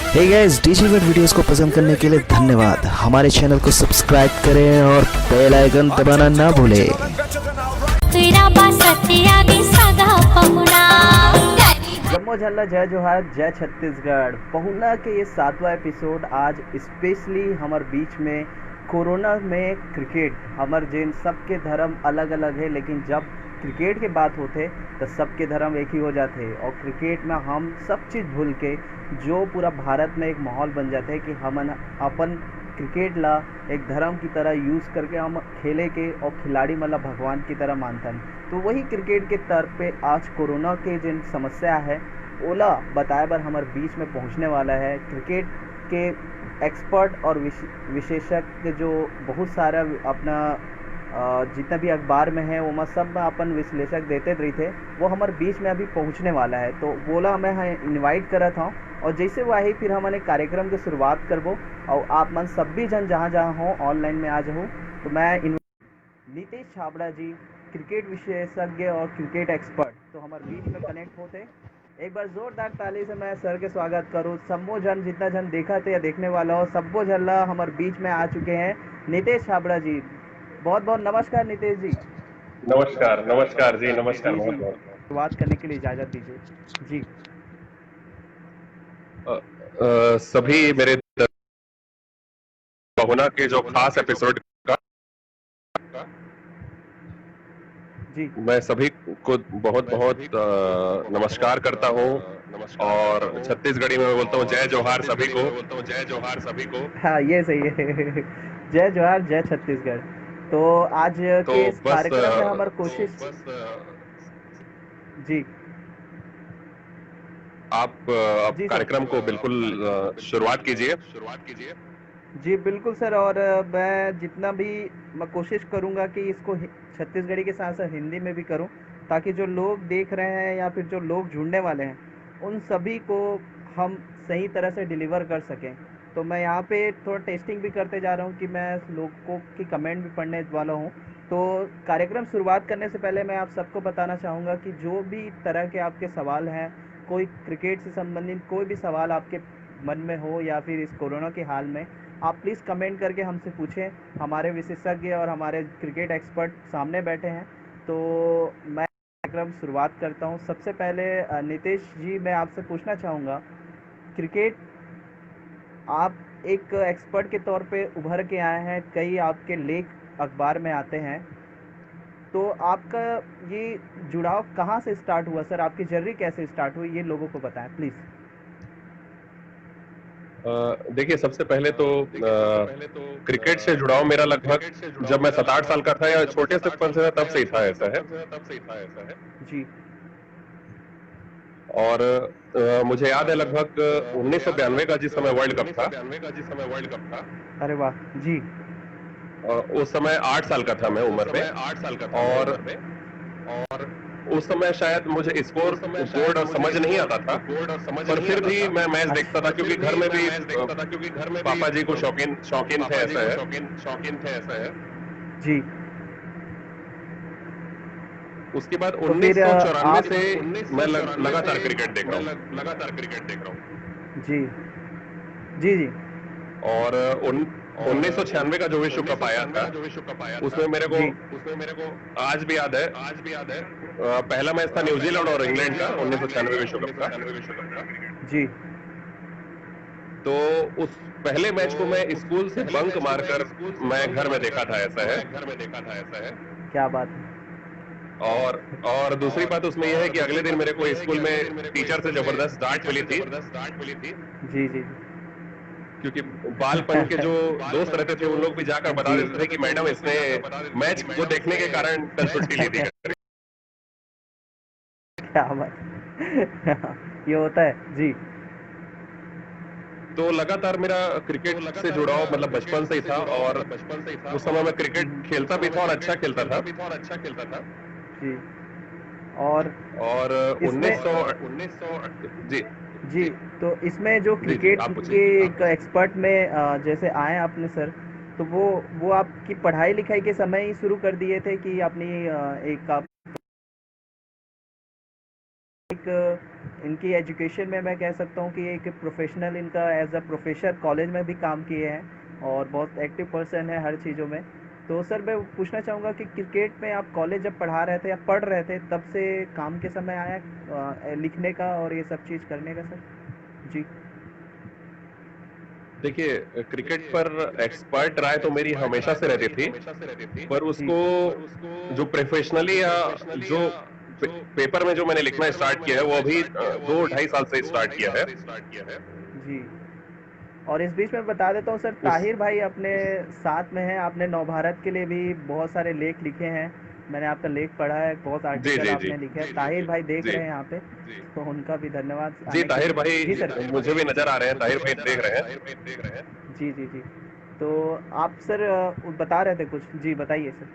हे guys, DJ world videos को पसंद करने के लिए धन्यवाद। हमारे चैनल को सब्सक्राइब करें और बेल आइकन दबाना ना भूलें। जम्मो झल्ला, जय जोहार, जय छत्तीसगढ़। पहुना के ये 7वां एपिसोड आज स्पेशली हमारे बीच में कोरोना में क्रिकेट। हमारे जिन सबके धर्म अलग अलग है, लेकिन जब क्रिकेट के बात होते तो सबके धर्म एक ही हो जाते और क्रिकेट में हम सब चीज़ भूल के जो पूरा भारत में एक माहौल बन जाता है कि हम अपन क्रिकेट ला एक धर्म की तरह यूज़ करके हम खेले के और खिलाड़ी मतलब भगवान की तरह मानता है। तो वही क्रिकेट के तर्ज पे आज कोरोना के जिन समस्या है ओला बताए बर हमारे बीच में पहुंचने वाला है। क्रिकेट के एक्सपर्ट और विशेषज्ञ जो बहुत सारा अपना जितना भी अखबार में है वो सब में अपन विश्लेषक देते रही थे, वो हमारे बीच में अभी पहुंचने वाला है। तो बोला मैं इनवाइट करा था और जैसे वो आई फिर हमने कार्यक्रम की शुरुआत करबो और आप मन सब भी जन जहाँ जहाँ हो ऑनलाइन में आ जाओ। तो मैं नीतीश छाबड़ा जी, क्रिकेट विशेषज्ञ और क्रिकेट एक्सपर्ट, तो हमारे बीच में कनेक्ट होते। एक बार जोरदार ताली से मैं सर के स्वागत करूँ। सबो जन जितना जन देखा थे या देखने वाला हो सबो झल्ला हमारे बीच में आ चुके हैं। नीतीश छाबड़ा जी, बहुत बहुत नमस्कार। नीतीश जी नमस्कार। नमस्कार जी, नमस्कार। जी बहुत जी, बहुत शुरुआत करने के लिए इजाज़त दीजिए जी। सभी मेरे पहुना के जो खास एपिसोड का जी मैं सभी को बहुत बहुत नमस्कार करता हूँ और छत्तीसगढ़ी में मैं बोलता हूँ जय जोहार सभी को। जय जोहार सभी को। हाँ, ये सही है। जय जोहार, जय छत्तीसगढ़। तो आज तो के इस बस कार्यक्रम में हमारी कोशिश जी आप जी सर कार्यक्रम को बिल्कुल शुरुआत कीजिए। जी बिल्कुल सर। और मैं जितना भी मैं कोशिश करूंगा कि इसको छत्तीसगढ़ी के साथ साथ हिंदी में भी करूं, ताकि जो लोग देख रहे हैं या फिर जो लोग जुड़ने वाले हैं उन सभी को हम सही तरह से डिलीवर कर सकें। तो मैं यहाँ पे थोड़ा टेस्टिंग भी करते जा रहा हूँ कि मैं लोगों की कमेंट भी पढ़ने वाला हूँ। तो कार्यक्रम शुरुआत करने से पहले मैं आप सबको बताना चाहूँगा कि जो भी तरह के आपके सवाल हैं, कोई क्रिकेट से संबंधित कोई भी सवाल आपके मन में हो या फिर इस कोरोना के हाल में, आप प्लीज़ कमेंट करके हमसे पूछें। हमारे विशेषज्ञ और हमारे क्रिकेट एक्सपर्ट सामने बैठे हैं। तो मैं कार्यक्रम शुरुआत करता हूं। सबसे पहले नीतीश जी, मैं आपसे पूछना चाहूँगा, क्रिकेट आप एक एक्सपर्ट के तौर पे उभर के आए हैं, कई आपके लेख अखबार में आते हैं। तो आपका ये जुड़ाव कहाँ से स्टार्ट हुआ सर? आपकी जर्नी कैसे स्टार्ट हुई, ये लोगों को बताएं प्लीज़। देखिए, सबसे पहले तो क्रिकेट से जुड़ाव मेरा लगभग जब मैं 7-8 साल का था या छोटे से पन से था तब से ही था, ऐसा है। जी और मुझे याद है लगभग 1992 का जिस समय वर्ल्ड कप था, अरे वाह जी। उस समय 8 साल का था मैं उम्र में। और उस समय शायद मुझे स्कोर बोर्ड और समझ नहीं आता था, पर फिर भी मैं मैच देखता था क्योंकि घर में भी पापा जी को शौकीन शौकीन थे, ऐसा है। जी उसके बाद तो फिर 1994 आप से मैं लगातार क्रिकेट देख रहा हूँ। जी जी जी और 1996 का जो विश्व कप आया था उसमें मेरे को जी आज भी याद है। पहला मैच था न्यूजीलैंड और इंग्लैंड का, 1996 विश्व कप का। जी तो उस पहले मैच को मैं स्कूल से बंक मारकर मैं घर में देखा था, ऐसा है। क्या बात है। और दूसरी बात उसमें यह है कि अगले दिन मेरे को स्कूल में टीचर से जबरदस्त डांट मिली थी, जी जी क्योंकि बालपन के जो दोस्त रहते थे उन लोग भी जाकर बता जी देते थे कि मैडम इसने मैच को देखने के कारण कल छुट्टी ली थी। क्या बात ये होता है जी। तो लगातार मेरा क्रिकेट से जुड़ाव मतलब बचपन से ही था और उस समय मैं क्रिकेट खेलता भी था और अच्छा खेलता था। जी और और इसमें 1900 जी जी, तो इसमें जो जी जी क्रिकेट आप पूछिए। के एक एक्सपर्ट में जैसे आए आपने सर, तो वो आपकी पढ़ाई लिखाई के समय ही शुरू कर दिए थे कि अपनी एक आप एक इनकी एजुकेशन में मैं कह सकता हूँ कि एक प्रोफेशनल इनका एज अ प्रोफेसर कॉलेज में भी काम किए हैं और बहुत एक्टिव पर्सन है हर चीज़ों में। तो सर मैं पूछना चाहूँगा कि क्रिकेट में आप कॉलेज जब पढ़ा रहे थे या पढ़ रहे थे तब से काम के समय आया लिखने का और ये सब चीज़ करने का सर? जी। देखिए, क्रिकेट पर एक्सपर्ट राय तो मेरी हमेशा से रहती थी, पर जी। उसको जो प्रोफेशनली या जो पेपर में जो मैंने लिखना स्टार्ट किया है वो अभी 2 ढाई साल से स्टार्ट किया है। जी। और इस बीच में बता देता हूँ सर, उस ताहिर भाई अपने साथ में हैं। आपने नवभारत के लिए भी बहुत सारे लेख लिखे हैं। मैंने आपका लेख पढ़ा है, बहुत जी आर्टिकल जी जी आपने लिखे हैं। ताहिर भाई देख जी रहे हैं यहाँ पे, तो उनका भी धन्यवाद जी, आने के ताहिर लिए। भाई जी सर। मुझे भी नजर आ रहे हैं, ताहिर भाई देख रहे हैं। जी जी जी। तो आप सर बता रहे थे कुछ, जी बताइए सर।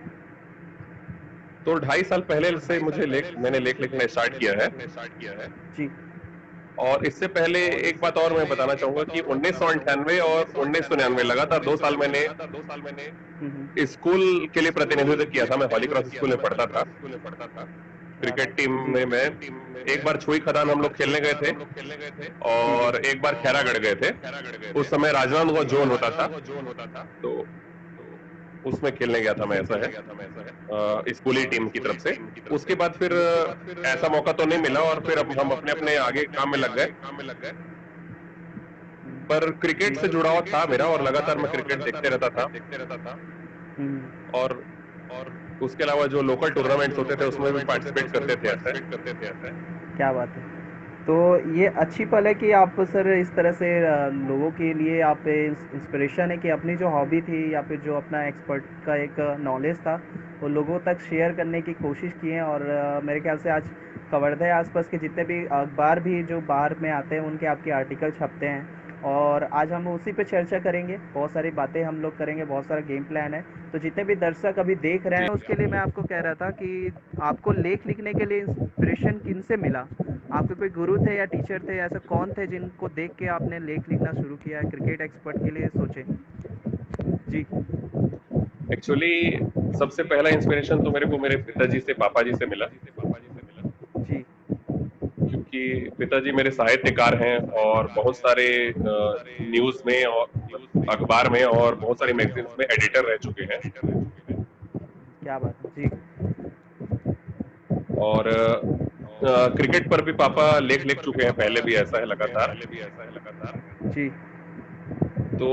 तो 2.5 साल पहले से मैंने लेख लिखना स्टार्ट किया है। जी। और इससे पहले एक बात और मैं बताना चाहूंगा कि 1998 और 1999 लगातार 2 साल मैंने स्कूल के लिए प्रतिनिधित्व किया था। मैं हॉली क्रॉस स्कूल में पढ़ता था। क्या क्रिकेट बात टीम है। जी। में मैं एक बार छुई खदान हम लोग खेलने गए थे जी जी। और एक बार खैरागढ़ गए थे। उस समय राजनांदगांव जोन होता था, तो उसमें खेलने गया था मैं, ऐसा है स्कूली टीम की तरफ से। उसके बाद फिर ऐसा मौका तो नहीं मिला और फिर अब हम अपने अपने आगे काम में लग गए। पर क्रिकेट से जुड़ाव था मेरा और लगातार मैं क्रिकेट देखते रहता था। हम्म। और उसके अलावा जो लोकल टूर्नामेंट्स होते थे उसमें भी पार्टिसिपेट करते थे, ऐसा है। क्या बात है। तो ये अच्छी पल है कि आप सर इस तरह से लोगों के लिए आप इंस्पिरेशन है कि अपनी जो हॉबी थी या फिर जो अपना एक्सपर्ट का एक नॉलेज था वो लोगों तक शेयर करने की कोशिश की है। और मेरे ख्याल से आज कवर्धा आसपास के जितने भी अखबार भी जो बाहर में आते हैं उनके आपके आर्टिकल छपते हैं। और आज हम उसी पे चर्चा करेंगे, बहुत सारी बातें हम लोग करेंगे, बहुत सारा गेम प्लान है। तो जितने भी दर्शक अभी देख रहे हैं उसके लिए मैं आपको कह रहा था कि आपको लेख लिखने के लिए इंस्पिरेशन किन से मिला? आपके कोई गुरु थे या टीचर थे, ऐसा कौन थे जिनको देख के आपने लेख लिखना शुरू किया है, क्रिकेट एक्सपर्ट के लिए सोचे? जी। एक्चुअली सबसे पहला इंस्पिरेशन तो मेरे को मेरे पिताजी से, पापा जी से मिला। जी। क्योंकि पिताजी मेरे साहित्यकार हैं और बहुत सारे न्यूज में और अखबार में और बहुत सारी मैगजीन्स में एडिटर रह चुके हैं। क्या बात है। जी। और क्रिकेट पर भी पापा लेख लिख चुके हैं पहले भी, ऐसा है लगातार। जी। तो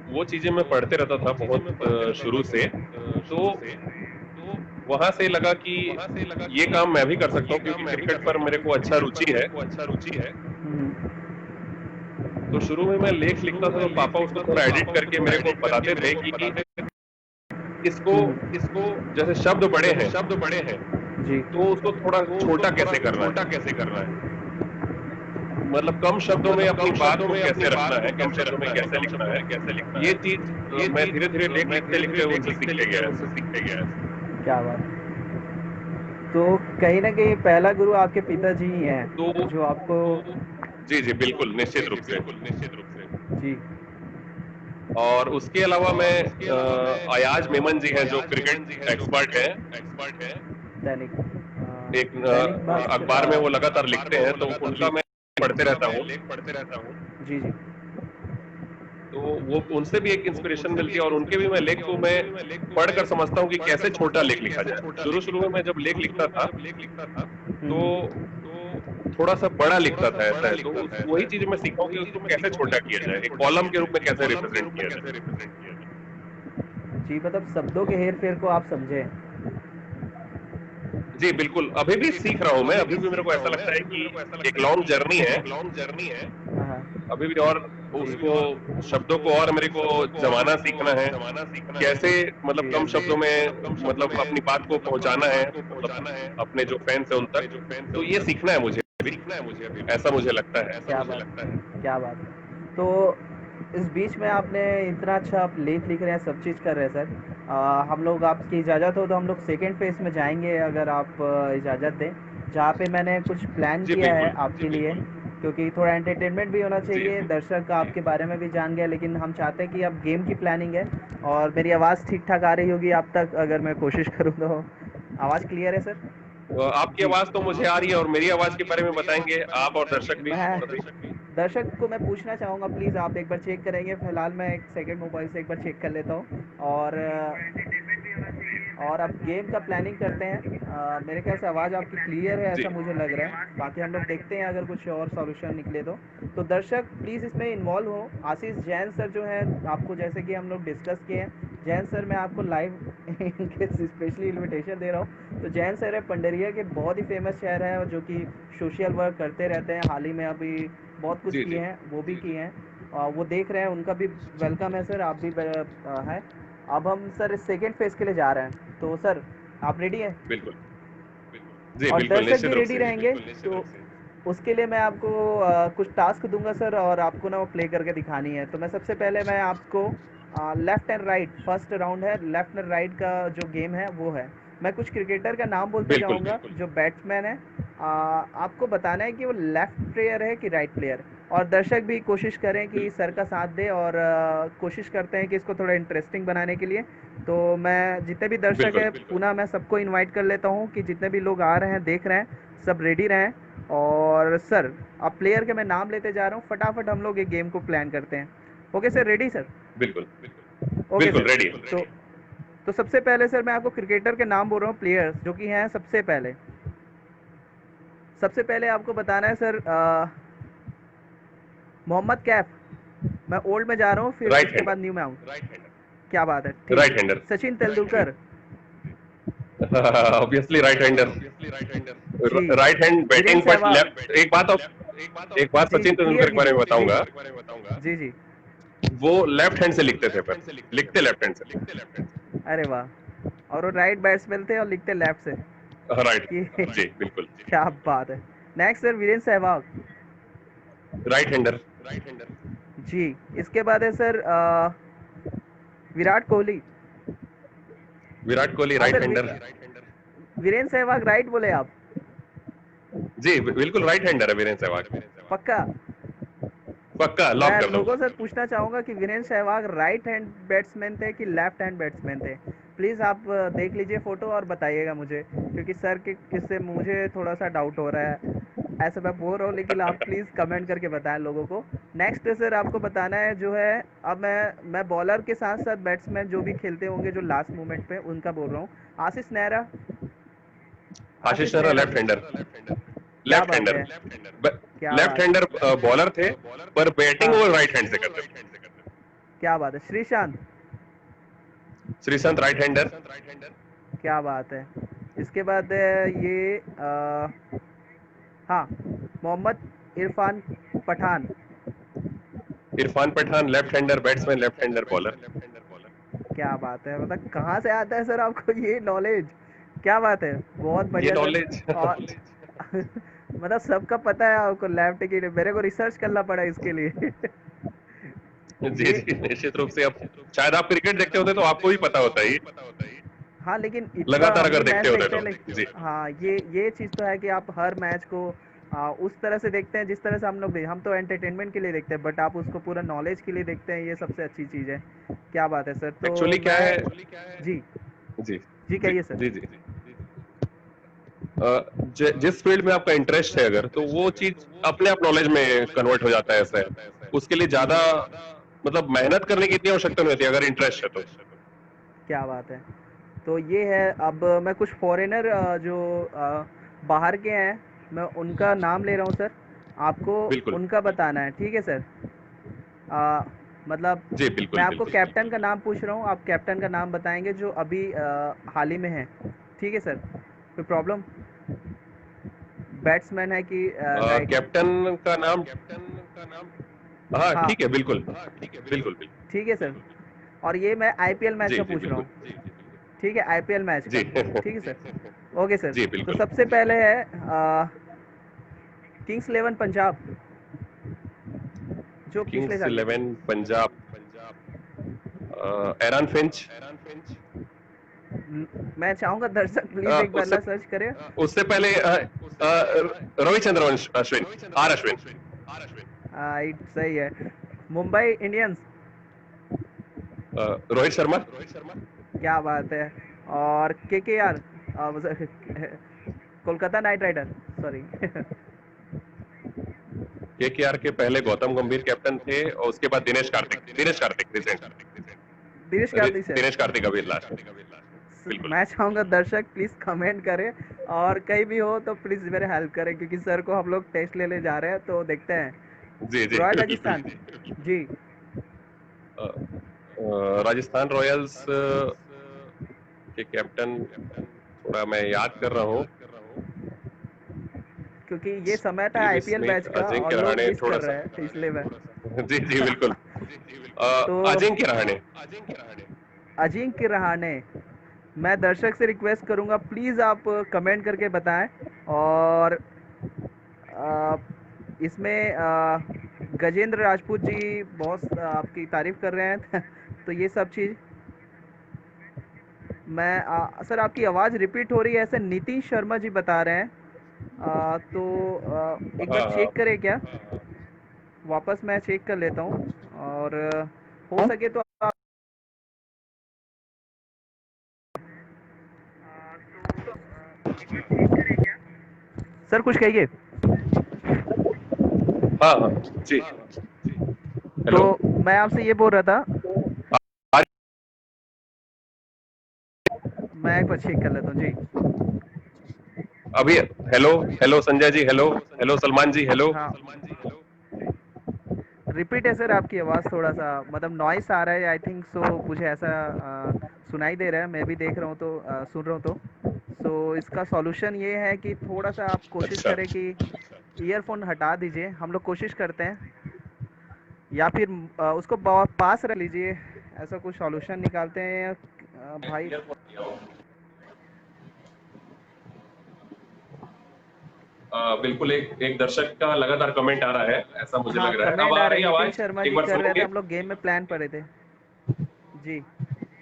वो चीजें मैं पढ़ते रहता था बहुत शुरू से। तो वहां से लगा कि ये काम मैं भी कर सकता हूँ, क्योंकि क्रिकेट पर मेरे को अच्छा रुचि है। हम्म। तो शुरू में मैं लेख लिखता था तो पापा उसको थोड़ा एडिट करके मेरे को बताते थे कि इसको जैसे शब्द बड़े हैं जी। तो उसको थोड़ा छोटा कैसे करना है, मतलब कम शब्दों में अपनी बात को कैसे रखना है, कम शब्दों में कैसे लिखना है। ये चीज मैं धीरे धीरे लेख लिखते लिखते उनसे सीखते गया। क्या बात है। तो कहीं ना कहीं पहला गुरु आपके पिताजी ही तो हैं जो आपको। जी जी बिल्कुल, निश्चित रूप से। जी। और उसके अलावा मैं अयाज मेमन जी हैं जो क्रिकेट एक्सपर्ट हैं। दैनिक एक दैनिक भास्कर। अखबार में वो लगातार लिखते हैं, तो उनका जी मैं पढ़ते रहता हूँ। जी। जी। तो वो उनसे भी एक इंस्पिरेशन मिलती है और उनके भी मैं लेख को मैं पढ़कर समझता हूँ कि कैसे छोटा लेख लिखा जाए। शुरू शुरू में मैं जब लेख लिखता था तो थोड़ा सा बड़ा लिखता था, ऐसा है। तो वही चीज मैं सीखा हूँ कि उसको कैसे छोटा किया जाए, एक कॉलम के रूप में कैसे रिप्रेजेंट किया जाए। जी, मतलब शब्दों के हेर फेर को आप समझे। जी बिल्कुल, अभी भी सीख रहा हूँ मैं। अभी भी मेरे को ऐसा लगता है कि एक लॉन्ग जर्नी है हाँ हाँ। अभी भी। और जी। उसको शब्दों को और मेरे को जमाना सीखना है, कैसे मतलब कम शब्दों में मतलब अपनी बात को पहुंचाना है, मतलब अपने जो फैंस है उन तक। तो ये सीखना है मुझे अभी, ऐसा मुझे लगता है। क्या बात क्या बात है। तो इस बीच में आपने इतना अच्छा आप लेख लिख रहे हैं, सब चीज़ कर रहे हैं सर। हम लोग आपकी इजाज़त हो तो हम लोग सेकेंड फेज में जाएंगे, अगर आप इजाज़त दें, जहाँ पे मैंने कुछ प्लान जी किया है बिल्कुल। आपके लिए। क्योंकि थोड़ा एंटरटेनमेंट भी होना जी चाहिए, दर्शक आपके बारे में भी जान गया, लेकिन हम चाहते हैं कि अब गेम की प्लानिंग है। और मेरी आवाज़ ठीक ठाक आ रही होगी आप तक, अगर मैं कोशिश करूँ तो? आवाज़ क्लियर है सर? आपकी जी आवाज तो मुझे आ रही है, और मेरी आवाज के बारे में बताएंगे आप और दर्शक भी मैं थोड़ा सा। दर्शक को मैं पूछना चाहूँगा, प्लीज़ आप एक बार चेक करेंगे। फिलहाल मैं एक सेकंड मोबाइल से एक बार चेक कर लेता हूँ। और अब गेम का प्लानिंग करते हैं। मेरे ख्याल से आवाज़ आपकी क्लियर है, जी ऐसा मुझे लग रहा है। बाकी हम लोग देखते हैं अगर कुछ और सॉल्यूशन निकले तो दर्शक प्लीज़ इसमें इन्वॉल्व हो। आशीष जैन सर जो है, आपको जैसे कि हम लोग डिस्कस किए हैं, जैन सर मैं आपको लाइव इनके स्पेशली इनविटेशन दे रहा हूँ। तो जैन सर है पंडरिया के बहुत ही फेमस शहर है, और जो कि सोशल वर्क करते रहते हैं। हाल ही में अभी बहुत कुछ जी किए जी हैं, वो भी किए हैं। वो देख रहे हैं, उनका भी वेलकम है सर, आप भी है। अब हम सर सेकेंड फेज के लिए जा रहे हैं, तो सर आप रेडी हैं? बिल्कुल। जी और बिल्कुल, दर्शक निश्चित भी रूप रेडी से। रहेंगे। तो उसके लिए मैं आपको कुछ टास्क दूंगा सर, और आपको ना वो प्ले करके दिखानी है। तो मैं सबसे पहले मैं आपको left and right, first round है लेफ्ट एंड राइट का जो गेम है वो है। मैं कुछ क्रिकेटर का नाम बोलते बिल्कुल जाऊंगा जो बैट्समैन है। आपको बताना है कि वो लेफ्ट प्लेयर है कि राइट प्लेयर। और दर्शक भी कोशिश करें कि बिल्कुल सर का साथ दे, और कोशिश करते हैं कि इसको थोड़ा इंटरेस्टिंग बनाने के लिए। तो मैं जितने भी दर्शक बिल्कुल। हैं पुनः मैं सबको इनवाइट कर लेता हूँ कि जितने भी लोग आ रहे हैं देख रहे हैं, सब रेडी रहें। और सर अब प्लेयर के मैं नाम लेते जा रहा हूँ, फटाफट हम लोग एक गेम को प्लान करते हैं। Okay sir, ready sir? बिल्कुल ओके बिल्कुल सर। रेडी। तो सबसे पहले सर मैं आपको क्रिकेटर के नाम बोल रहा हूँ, प्लेयर्स जो कि हैं। सबसे पहले आपको बताना है सर, मोहम्मद कैफ। मैं ओल्ड में जा रहा हूँ, फिर राइट उसके बाद हैंडर। न्यू में आऊँ। क्या बात है, ठीक राइट है। Hander. Sachin Tendulkar. Obviously right hander. जी। Right hand Virender batting, but Sehwag. Left. एक बात जी जी, सचिन तेंदुलकर क्लियर के बारे में कीजिए। बताऊंगा। जी जी। वो लेफ्ट हैंड से लिखते थे, पर लिखते लेफ्ट हैंड से। अरे वाह, और वो राइट बैट्समैन थे और लिखते लेफ्ट से। राइट। ये जी बिल्कुल। क्या बात है। Next sir, Virender Sehwag. Right hander. जी। इसके बाद है सर विराट कोहली। विराट कोहली हाँ right sir, hander. Virender Sehwag right बोले आप? जी बिल्कुल राइट हैंडर है वीरेंद्र सहवाग। पक्का? पक्का लॉक मैं कर दो। लोगों से पूछना चाहूँगा कि Virender Sehwag right hand batsman थे कि लेफ्ट हैंड बैट्समैन थे। प्लीज़ आप देख लीजिए फ़ोटो और बताइएगा मुझे, क्योंकि सर के किससे मुझे थोड़ा सा डाउट हो रहा है। ऐसा मैं बोल रहा हूँ, लेकिन आप प्लीज़ कमेंट करके बताएं लोगों को। नेक्स्ट सर आपको बताना है जो है, अब मैं बॉलर के साथ साथ बैट्समैन जो भी खेलते होंगे जो लास्ट मोमेंट पे, उनका बोल रहा हूँ। आशीष नेहरा। आशीष आशीष नेहरा नेहरा। Left hander. क्या लेफ्ट बात हैंडर। है। क्या लेफ्ट बात है। हैंडर बॉलर थे, पर बैटिंग हाँ, वो राइट हैंड से करते थे। क्या बात है। श्रीशांत। Sreesanth right hander. क्या बात है। इसके बाद ये हाँ, Mohammad Irfan Pathan. Irfan Pathan left hander batsman, left hander bowler. क्या बात है, मतलब कहाँ से आता है सर आपको ये नॉलेज? क्या बात है, बहुत ये बढ़िया सर। नॉलेज और मतलब सबका पता है आपको लेफ्ट की, मेरे को रिसर्च करना पड़ा इसके लिए। जी ये जी निश्चित रूप से। अब शायद आप क्रिकेट देखते होते तो आपको भी पता होता है, हाँ, लेकिन इतना लगातार हम अगर भी मैच देखते होते देखते हैं, तो। जी लेकिन हाँ, ये चीज़ तो है कि आप हर मैच को उस तरह से देखते हैं जिस तरह से हम तो एंटरटेनमेंट के लिए देखते हैं, बट आप उसको पूरा नॉलेज के लिए देखते हैं, ये सबसे अच्छी चीज़ है। क्या बात है सर। तो एक्चुअली क्या मैं है। जी जी जी जी कहिए सर। जी जी। जिस फील्ड में आपका इंटरेस्ट है, अगर तो वो चीज अपने आप नॉलेज में कन्वर्ट हो जाता है। ऐसा है, उसके लिए ज्यादा मतलब मेहनत करने की इतनी आवश्यकता नहीं होती, अगर इंटरेस्ट है तो। क्या बात है। तो ये है। अब मैं कुछ फॉरेनर जो बाहर के हैं, मैं उनका नाम ले रहा हूँ सर। आपको बिल्कुल। उनका बताना है, ठीक है सर? आ, मतलब जी मैं बिल्कुल आपको बिल्कुल। कैप्टन का नाम पूछ रहा हूँ, आप कैप्टन का नाम बताएंगे जो अभी हाल ही में है। ठीक है सर? कोई प्रॉब्लम? बैट्समैन है कि राइट? कैप्टन का नाम। हाँ हाँ, ठीक है, बिल्कुल बिल्कुल बिल्कुल। ठीक है सर। और ये मैं आईपीएल मैच जी का जी पूछ रहा बिल्कुल। हूँ। ठीक है, आईपीएल मैच जी का। ठीक है सर। Okay sir. जी तो बिल्कुल। सबसे पहले है किंग्स इलेवन पंजाब, जो पिछले किंग्स साल जीती। इलेवन पंजाब। Aaron Finch. मैं चाहूंगा दर्शक प्लीज एक बार उससे ना सर्च करें। उससे पहले रविचंद्रन अश्विन, आर अश्विन। सही है। मुंबई इंडियंस। रोहित शर्मा। क्या बात है। और K R Kolkata Knight Rider, sorry. KKR के पहले गौतम गंभीर कैप्टन थे और उसके बाद दिनेश कार्तिक रिसेंट। दिनेश कार्तिक सर। दिनेश कार्तिक अभी लास्ट। बिल्कुल। मैं चाहूंगा दर्शक प्लीज कमेंट करें, और कहीं भी हो तो प्लीज मेरे हेल्प करें, क्योंकि सर को हम लोग टेस्ट लेने जा रहे हैं, तो देखते हैं। जी जी रॉयल बिल्कुल। राजस्थान जी। राजस्थान रॉयल्स के कैप्टन थोड़ा मैं याद कर रहा हूँ। क्योंकि ये समय था स्टीव आईपीएल बैच स्मिथ, का अजिंक्य और लोग रहाणे मिस थोड़ा कर सा। रहे हैं, तो इसलिए मैं जी जी बिल्कुल। तो अजिंक्य रहाणे, मैं दर्शक से रिक्वेस्ट करूंगा प्लीज़ आप कमेंट करके बताएं। और आ, इसमें गजेंद्र राजपूत जी बहुत आपकी तारीफ कर रहे हैं। तो ये सब चीज़ मैं सर आपकी आवाज़ रिपीट हो रही है, ऐसे नीतीश शर्मा जी बता रहे हैं। तो एक बार हाँ हाँ। चेक करें क्या, वापस मैं चेक कर लेता हूँ, और हो सके तो आप सर कुछ कहिए। हाँ हाँ जी। तो हेलो। मैं आपसे ये बोल रहा था, मैं एक बार चेक कर लेता हूँ जी। अभी hello hello Sanjay ji, hello hello Salman जी, हेलो। हाँ रिपीट है सर, आपकी आवाज़ थोड़ा सा मतलब नॉइस आ रहा है, आई थिंक सो मुझे ऐसा सुनाई दे रहा है, मैं भी देख रहा हूँ तो सुन रहा हूँ तो। सो इसका सॉल्यूशन ये है कि थोड़ा सा आप कोशिश अच्छा। करें कि ईयरफोन हटा दीजिए, हम लोग कोशिश करते हैं, या फिर उसको पास रख लीजिए, ऐसा कुछ सॉल्यूशन निकालते हैं भाई। बिल्कुल, एक एक दर्शक का लगातार कमेंट आ रहा है, ऐसा मुझे हाँ लग रहा है। अब कमेंट आ आ रहे रही हैं, है नितिन आवाज? शर्मा एक जी बार कर रहे थे, सुनेंगे? हम लोग गेम में प्लान पड़े थे जी।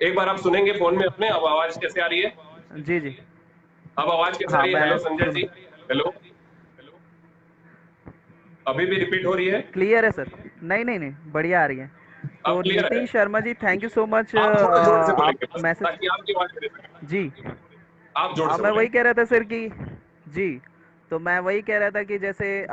एक बार आप सुनेंगे फोन में अपने, अब आवाज कैसे आ रही है? जी जी। अब आवाज कैसे आ हाँ रही है? मैं हेलो संजय सुन, जी, हेलो। अभी भी रिपीट हो रही है? क्लियर है सर, नहीं नहीं नहीं बढ़िया आ रही है। अब तो क्लियर है? Nitin Sharma ji thank you so much, आप थोड़ा जोर से आप बोलेंगे बस, मैसेज ताकि आपकी आवाज मेरे तक जी। आए। आप जोर से मैं वही बोलेंगे। कह रहा था सर कि जी, तो मैं वही कह रहा था कि जैसे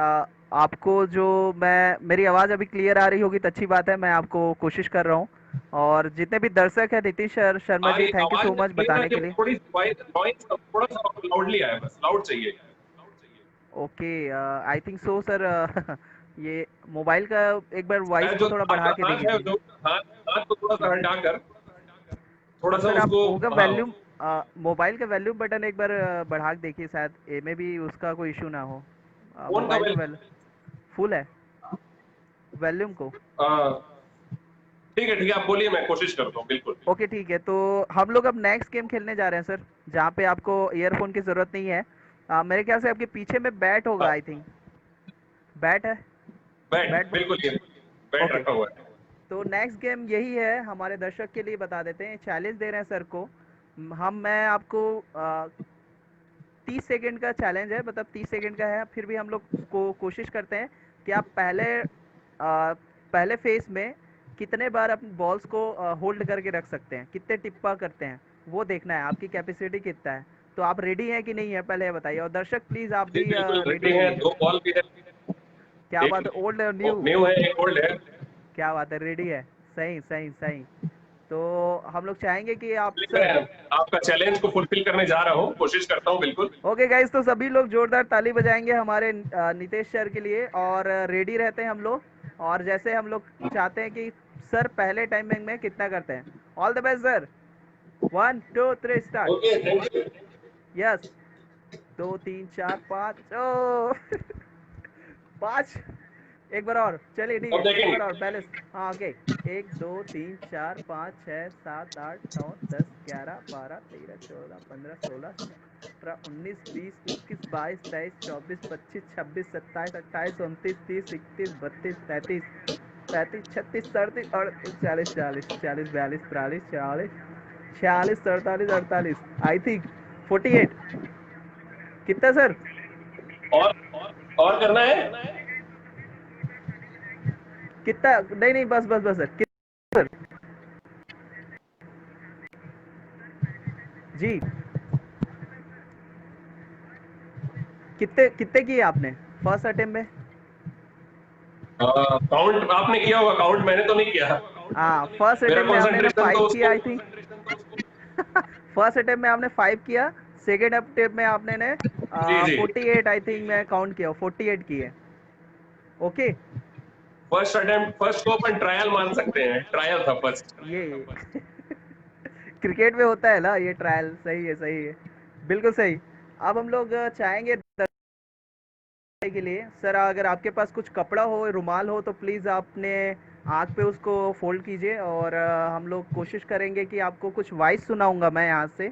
आपको जो मैं मेरी आवाज़ अभी क्लियर आ रही होगी तो अच्छी बात है, मैं आपको कोशिश कर रहा हूँ। और जितने भी दर्शक हैं, नीतीश शर्मा आ जी रही थैंक यू आवाज सो मच क्लियर है बताने कि के लिए। थोड़ी नॉइस थोड़ा सा लाउडली आया? बस लाउड चाहिए। Okay I think so sir. ये मोबाइल का एक बार वॉइस शायद को जो थोड़ा बढ़ा आपका के देख हाथ है, लीजिए। जो हाथ हाथ को थोड़ा सा हटाकर थोड़ा तो सा सर आप उसको। होगा हाँ। वॉल्यूम, मोबाइल का वॉल्यूम बटन एक बार बढ़ा के देखिए, शायद ए में भी उसका कोई इशू ना हो। फोन का मोबाइल का वेल। फुल है वॉल्यूम को। ठीक है आप बोलिए, मैं कोशिश करता हूँ बिल्कुल। ओके ठीक है, तो हम लोग अब नेक्स्ट गेम खेलने जा रहे हैं सर, जहाँ पे आपको ईयरफोन की ज़रूरत नहीं है। मेरे ख्याल से आपके पीछे में बैट होगा, हाँ, आई थिंक बैट है। बैट बैट बिल्कुल, ये बैट ओके, रखा हुआ है। तो नेक्स्ट गेम यही है, हमारे दर्शक के लिए बता देते हैं, चैलेंज दे रहे हैं सर को। मैं आपको 30 सेकेंड का चैलेंज है, मतलब 30 सेकेंड का है, फिर भी हम लोग को कोशिश करते हैं कि आप पहले फेस में कितने बार अपने बॉल्स को होल्ड करके रख सकते हैं, कितने टिप्पा करते हैं, वो देखना है आपकी कैपेसिटी कितना है। तो आप रेडी हैं कि नहीं है पहले ये बताइए, और दर्शक प्लीज़ आप जी भी बिल्कुल रेडी रेडी है, रहिए। दो बॉल भी है। क्या एक बात है, ओल्ड और न्यू, न्यू है, एक ओल्ड है। क्या बात है, रेडी है, सही सही सही। तो हम लोग चाहेंगे कि आप मैं सर। आपका चैलेंज को फुलफिल करने जा रहा हूँ, कोशिश करता हूँ बिल्कुल। ओके गाइस, तो सभी लोग जोरदार ताली बजाएंगे हमारे नितेश सर के लिए, और रेडी रहते हैं हम लोग, और जैसे हम लोग चाहते हैं कि सर पहले टाइमिंग में कितना करते हैं। All the best sir, 1 2 3 okay, start. Thank you. Yes, 2 3 4 5 ओ। 5, एक बार और चलिए, ठीक अब है एक देखेंगे। बार और बैलेंस। हाँ ओके, 1 2 3 4 5 6 7 8 9 10 11 12 13 14 15 16 17 18 19 20 21 22 23 24 25 26 27 28 29 30 31 32 33 34 35 36 37 38 कितना सर, और और करना है? कितना, नहीं नहीं बस बस बस सर, कितना सर जी। कितने कितने किए आपने फर्स्ट अटेम्प्ट में? काउंट आपने किया होगा, काउंट मैंने तो नहीं किया। हाँ, फर्स्ट मेरा अटेम्प्ट में आपने ना कंसंट्रेशन 5 तो किया उसको आई थिंक। फर्स्ट अटेम्प्ट में आपने 5 किया, सेकेंड अटेम्प्ट में आपने ने जी जी 48 आई थिंक मैं काउंट किया, 48 किए। ओके। फर्स्ट अटेम्प्ट, फर्स्ट को अपन ट्रायल मान सकते हैं, ट्रायल था फर्स्ट। ये क्रिकेट में होता है ना ये ट्रायल, सही है सही है, बिल्कुल सही। अब हम लोग चाहेंगे के लिए सर, अगर आपके पास कुछ कपड़ा हो, रुमाल हो, तो प्लीज़ आपने आँख पे उसको फोल्ड कीजिए, और हम लोग कोशिश करेंगे कि आपको कुछ वॉइस सुनाऊंगा मैं यहाँ से,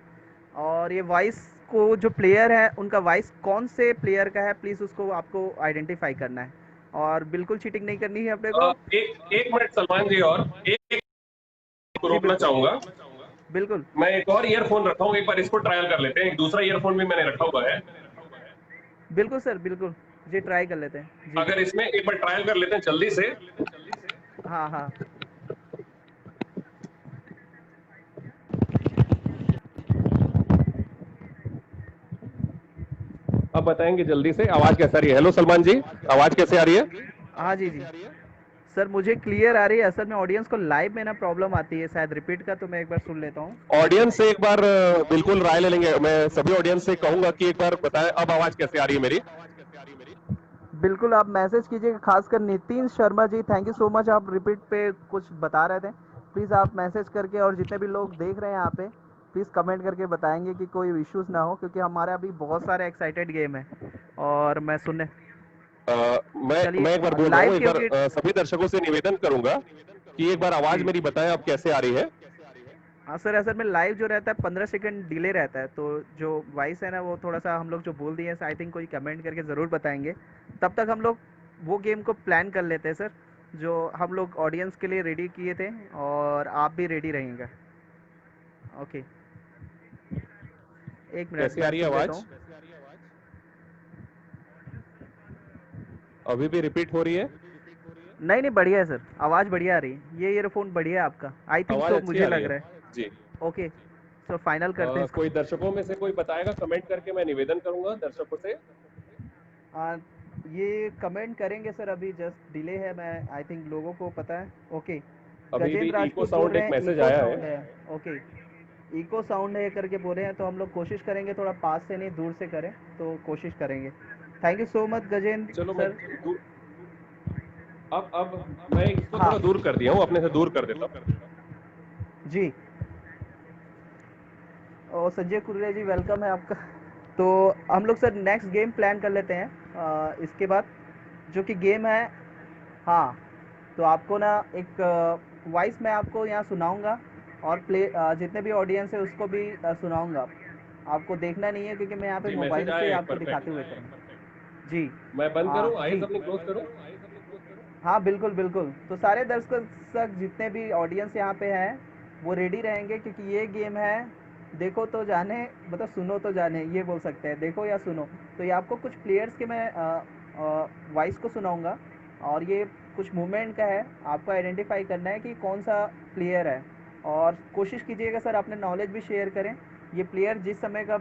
और ये वॉइस को जो प्लेयर है उनका वॉइस कौन से प्लेयर का है प्लीज़ उसको आपको आइडेंटिफाई करना है, और बिल्कुल चीटिंग नहीं करनी है अपने को। एक एक मिनट सलमान जी, और एक को जी रोकना बिल्कुल चाहूंगा। बिल्कुल मैं एक और ईयरफोन रखा हूँ, एक बार इसको ट्रायल कर लेते हैं। एक दूसरा ईयरफोन भी मैंने रखा हुआ है, बिल्कुल सर बिल्कुल। जी ट्राई कर लेते हैं जी। अगर इसमें एक बार ट्रायल कर लेते हैं जल्दी से। हाँ हाँ। अब बताएंगे जल्दी से आवाज कैसे आ रही है। हेलो सलमान जी, आवाज कैसे आ रही है? हाँ जी जी सर, मुझे क्लियर आ रही है। असल में ऑडियंस को लाइव में ना प्रॉब्लम आती है शायद रिपीट का, तो मैं एक बार सुन लेता हूँ। ऑडियंस से एक बार बिल्कुल राय ले लेंगे। मैं सभी ऑडियंस से कहूंगा कि एक बार बताएं अब आवाज कैसे आ रही है मेरी। बिल्कुल, आप मैसेज कीजिएगा, खासकर Nitin Sharma ji, thank you so much, आप रिपीट पे कुछ बता रहे थे। प्लीज़ आप मैसेज करके, और जितने भी लोग देख रहे हैं यहाँ पे, प्लीज़ कमेंट करके बताएंगे कि कोई इश्यूज़ ना हो, क्योंकि हमारे अभी बहुत सारे एक्साइटेड गेम है और मैं सुनने। मैं चलिए एक बार बोल रहा लाइव हूँ, एक बार क्योंकि सभी दर्शकों से निवेदन करूंगा कि एक बार आवाज जी मेरी बताएं अब कैसे आ रही है। हाँ सर, असल में लाइव जो रहता है 15 सेकंड डिले रहता है, तो जो वॉइस है ना वो थोड़ा सा हम लोग जो बोल दिए आई थिंक कोई कमेंट करके ज़रूर बताएंगे। तब तक हम लोग वो गेम को प्लान कर लेते हैं सर, जो हम लोग ऑडियंस के लिए रेडी किए थे, और आप भी रेडी रहेंगे। ओके, एक मिनट कैसी आ मैं रही है सुन लेता आवाज? हूँ। अभी भी रिपीट हो रही है? नहीं नहीं, बढ़िया है सर, आवाज़ बढ़िया आ रही है, ये ईयरफोन बढ़िया है आपका, आई थिंक आवाज सो अच्छी मुझे आ रही लग है रहा है। जी। ओके, सो फाइनल करते हैं इसको। कोई दर्शकों में से कोई बताएगा कमेंट करके? मैं निवेदन करूंगा दर्शकों से। आ, ये कमेंट करेंगे सर, अभी जस्ट डिले है, मैं आई थिंक लोगों को पता है। ओके, अभी भी गजेंद्र इको राजपूत बोल साउंड रहे एक हैं मैसेज इको आया है। साउंड है। ओके, इको साउंड है करके बोल रहे हैं, तो हम लोग कोशिश करेंगे थोड़ा पास से नहीं दूर से करें, तो कोशिश करेंगे। Thank you so much Gajendra चलो मैं सर। अब मैं इसको हाँ थोड़ा दूर कर दिया हूँ, अपने से दूर कर देता हूँ। जी, और संजय कुर्रे जी वेलकम है आपका। तो हम लोग सर नेक्स्ट गेम प्लान कर लेते हैं इसके बाद, जो कि गेम है। हाँ, तो आपको ना एक वॉइस मैं आपको यहाँ सुनाऊंगा, और जितने भी ऑडियंस है उसको भी सुनाऊंगा। आपको देखना नहीं है, क्योंकि मैं यहाँ पे जी मैसेज मोबाइल आया से एक, आपको दिखाते हुए परफेक्ट। करूँगा। जी मैं बंद हाँ करूँ, आइज जी अपनी क्लोज करूँ? हाँ बिल्कुल बिल्कुल, तो सारे दर्शक जितने भी ऑडियंस यहाँ पे हैं वो रेडी रहेंगे, क्योंकि ये गेम है देखो तो जाने, मतलब सुनो तो जाने, ये बोल सकते हैं, देखो या सुनो। तो ये आपको कुछ प्लेयर्स के मैं वॉइस को सुनाऊंगा, और ये कुछ मूवमेंट का है, आपको आइडेंटिफाई करना है कि कौन सा प्लेयर है, और कोशिश कीजिएगा सर अपने नॉलेज भी शेयर करें। ये प्लेयर जिस समय का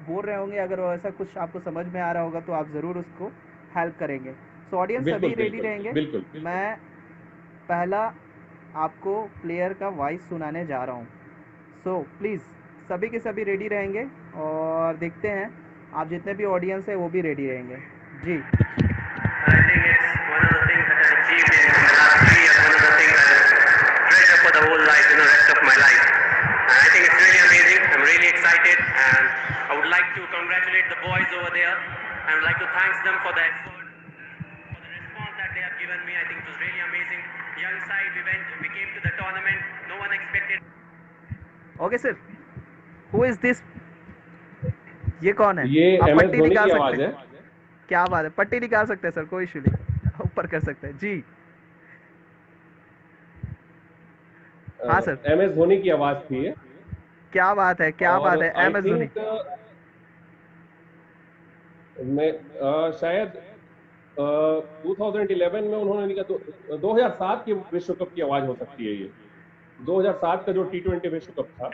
बोल रहे होंगे, अगर वैसा कुछ आपको समझ में आ रहा होगा तो आप ज़रूर उसको हेल्प करेंगे। सो ऑडियंस सभी बिल्कुल रेडी बिल्कुल रहेंगे। बिल्कुल। मैं पहला आपको प्लेयर का वॉइस सुनाने जा रहा हूँ। सो प्लीज़ सभी के सभी रेडी रहेंगे, और देखते हैं आप जितने भी ऑडियंस है वो भी रेडी रहेंगे जी। I think it's one of the things that I achieved in the last 3 years, one of the things I will treasure for the whole life, rest of my life. And I think it's really amazing. I'm really excited, and I would like to congratulate the boys over there. I would like to thank them for the effort, for the response that they have given me. I think it was really amazing. Young side, we came to the tournament. No one expected. Okay, sir. Who is this? ये कौन है? ये आप M S पट्टी धोनी निकाल की सकते आवाज है। हैं? क्या बात है, पट्टी निकाल सकते हैं सर, कोई इशू नहीं, ऊपर कर सकते हैं जी। हाँ सर, एम एस धोनी की आवाज थी ये। क्या बात है, क्या और बात है, I am S Dhoni. Think मैं शायद 2011 में उन्होंने निकाला, 2007 के विश्व कप की आवाज हो सकती है ये। 2007 का जो T20 विश्व कप था,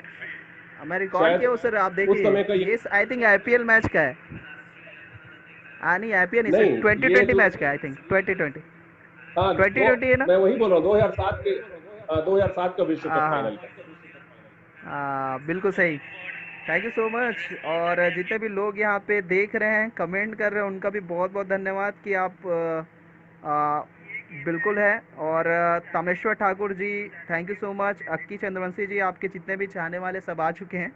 मैं रिकॉर्ड शायद किया हूँ सर, आप उस समय का देखिए, ये आई थिंक आईपीएल मैच का है। नहीं आईपीएल नहीं नहीं, सर, 2020 ये मैच का आई थिंक 2020 हाँ 2020 है ना? मैं वही बोल रहा हूँ 2007 के 2007 का विश्व कप हाँ हाँ फाइनल का। बिल्कुल सही। Thank you so much. और जितने भी लोग यहाँ पे देख रहे हैं, कमेंट कर रहे हैं, उनका भी बहुत बहुत धन्यवाद कि आप बिल्कुल है। और Tameshwar Thakur ji, thank you so much. अक्की चंद्रवंशी जी, आपके जितने भी चाहने वाले सब आ चुके हैं।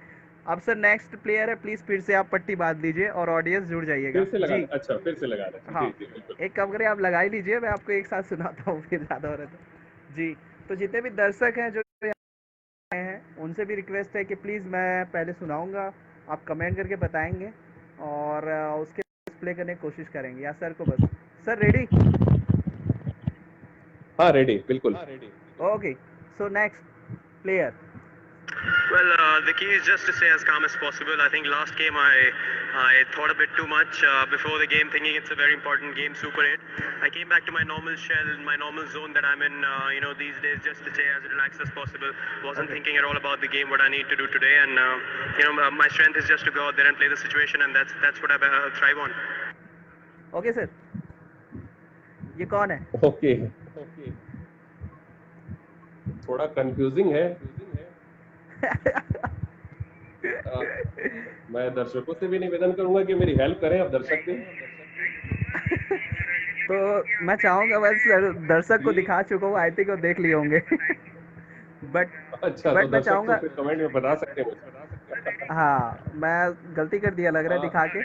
अब सर नेक्स्ट प्लेयर है, प्लीज़ फिर से आप पट्टी बांध लीजिए और ऑडियंस जुड़ जाइएगा फिर से लगा जी। अच्छा फिर से लगा रहे हैं, हाँ, जी जी बिल्कुल। एक कमरे आप लगा ही लीजिए, मैं आपको एक साथ सुनाता हूँ फिर ज़्यादा हो रहा है तो जी। तो जितने भी दर्शक हैं जो आए हैं, उनसे भी रिक्वेस्ट है कि प्लीज़, मैं पहले सुनाऊंगा, आप कमेंट करके बताएंगे और उसके प्ले करने की कोशिश करेंगे या सर को बस। Sir ready? हाँ रेडी बिल्कुल। Okay, so next player. Well, the key is just to stay as calm as possible. I think last game I thought a bit too much before the game, thinking it's a very important game, Super 8. I came back to my normal shell, my normal zone that I'm in, these days, just to stay as relaxed as possible. Wasn't thinking at all about the game, what I need to do today, and my strength is just to go out there and play the situation, and that's what I thrive on. Okay sir, ये कौन है? Okay, थोड़ा confusing है। मैं दर्शकों से भी निवेदन करूंगा कि मेरी हेल्प करें, अब दर्शक भी। तो मैं चाहूंगा, बस दर्शक को दिखा चुका हूँ, आई थिंक वो देख लिए होंगे। बट अच्छा, तो मैं दर्शक तो चाहूंगा, फिर कमेंट में बता सकते हैं मुझे। हाँ मैं गलती कर दिया लग रहा है दिखा के।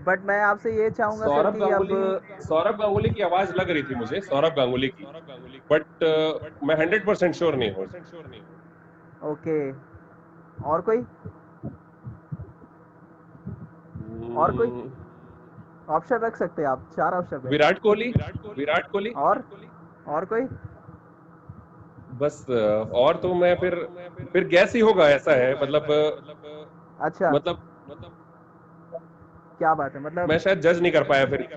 बट मैं आपसे ये चाहूंगा सर कि अब सौरभ गांगुली की आवाज लग रही थी मुझे, सौरभ गांगुली की, बट मैं 100% श्योर नहीं हूँ। ओके, और कोई और कोई ऑप्शन रख सकते हैं आप, 4 ऑप्शन पे। विराट कोहली और कोई? बस और तो मैं फिर गैस ही होगा, ऐसा है मतलब। अच्छा, मतलब क्या बात है, मतलब मैं शायद जज नहीं कर पाया फिर।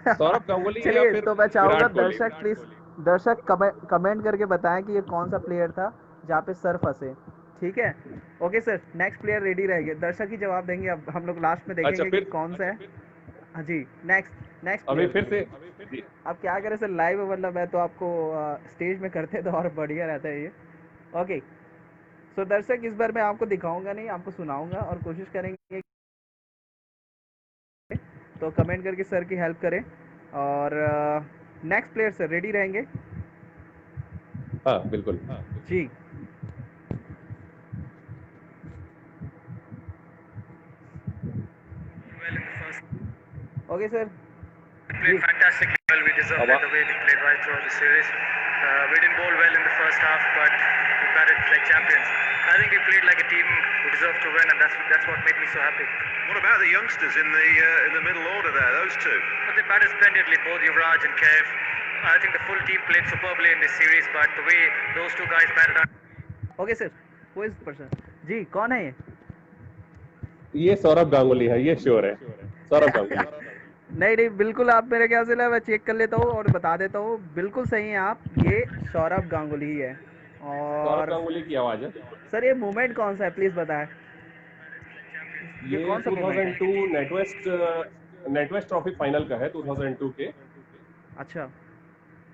सौरभ गांगुली या चलिए, फिर तो मैं चाहूंगा विराट कोहली। दर्शक प्लीज, दर्शक कमेंट करके बताएं कि ये कौन सा प्लेयर था जहाँ पे सर फंसे। ठीक है, okay sir, next player ready रहेंगे, दर्शक ही जवाब देंगे। अब हम लोग लास्ट में अच्छा देखेंगे कि फिर कौन सा है। हाँ जी, नेक्स्ट अभी प्लेयर। फिर से जी। अब क्या करें सर, लाइव मतलब मैं तो आपको स्टेज में करते तो और बढ़िया रहता है ये। ओके, सो दर्शक, इस बार मैं आपको दिखाऊंगा नहीं, आपको सुनाऊंगा और कोशिश करेंगे, तो कमेंट करके सर की हेल्प करें। और नेक्स्ट प्लेयर सर, रेडी रहेंगे? हाँ बिल्कुल। जी, okay sir. Played fantastic well. We deserved it the way we played right throughout the series. We didn't bowl well in the first half, but we batted like champions. I think we played like a team who deserved to win, and that's what made me so happy. What about the youngsters in the middle order there? Those two. But they batted splendidly, both Yuvraj and Kev. I think the full team played superbly in this series, but the way those two guys batted out. Okay sir, who is person? जी, कौन है ये? ये सौरभ गांगुली है, ये sure है, सौरभ गांगुली। नहीं, बिल्कुल, आप मेरे ख्याल से मैं चेक कर लेता हूँ और बता देता हूँ, बिल्कुल सही है आप, ये सौरभ गांगुली ही है। सौरभ और गांगुली की आवाज है। सर, ये मूवमेंट कौन सा है, प्लीज बताएं। ये कौन सा मूवमेंट है? 2002 नेटवेस्ट ट्रॉफी फाइनल का है, 2002 के। अच्छा,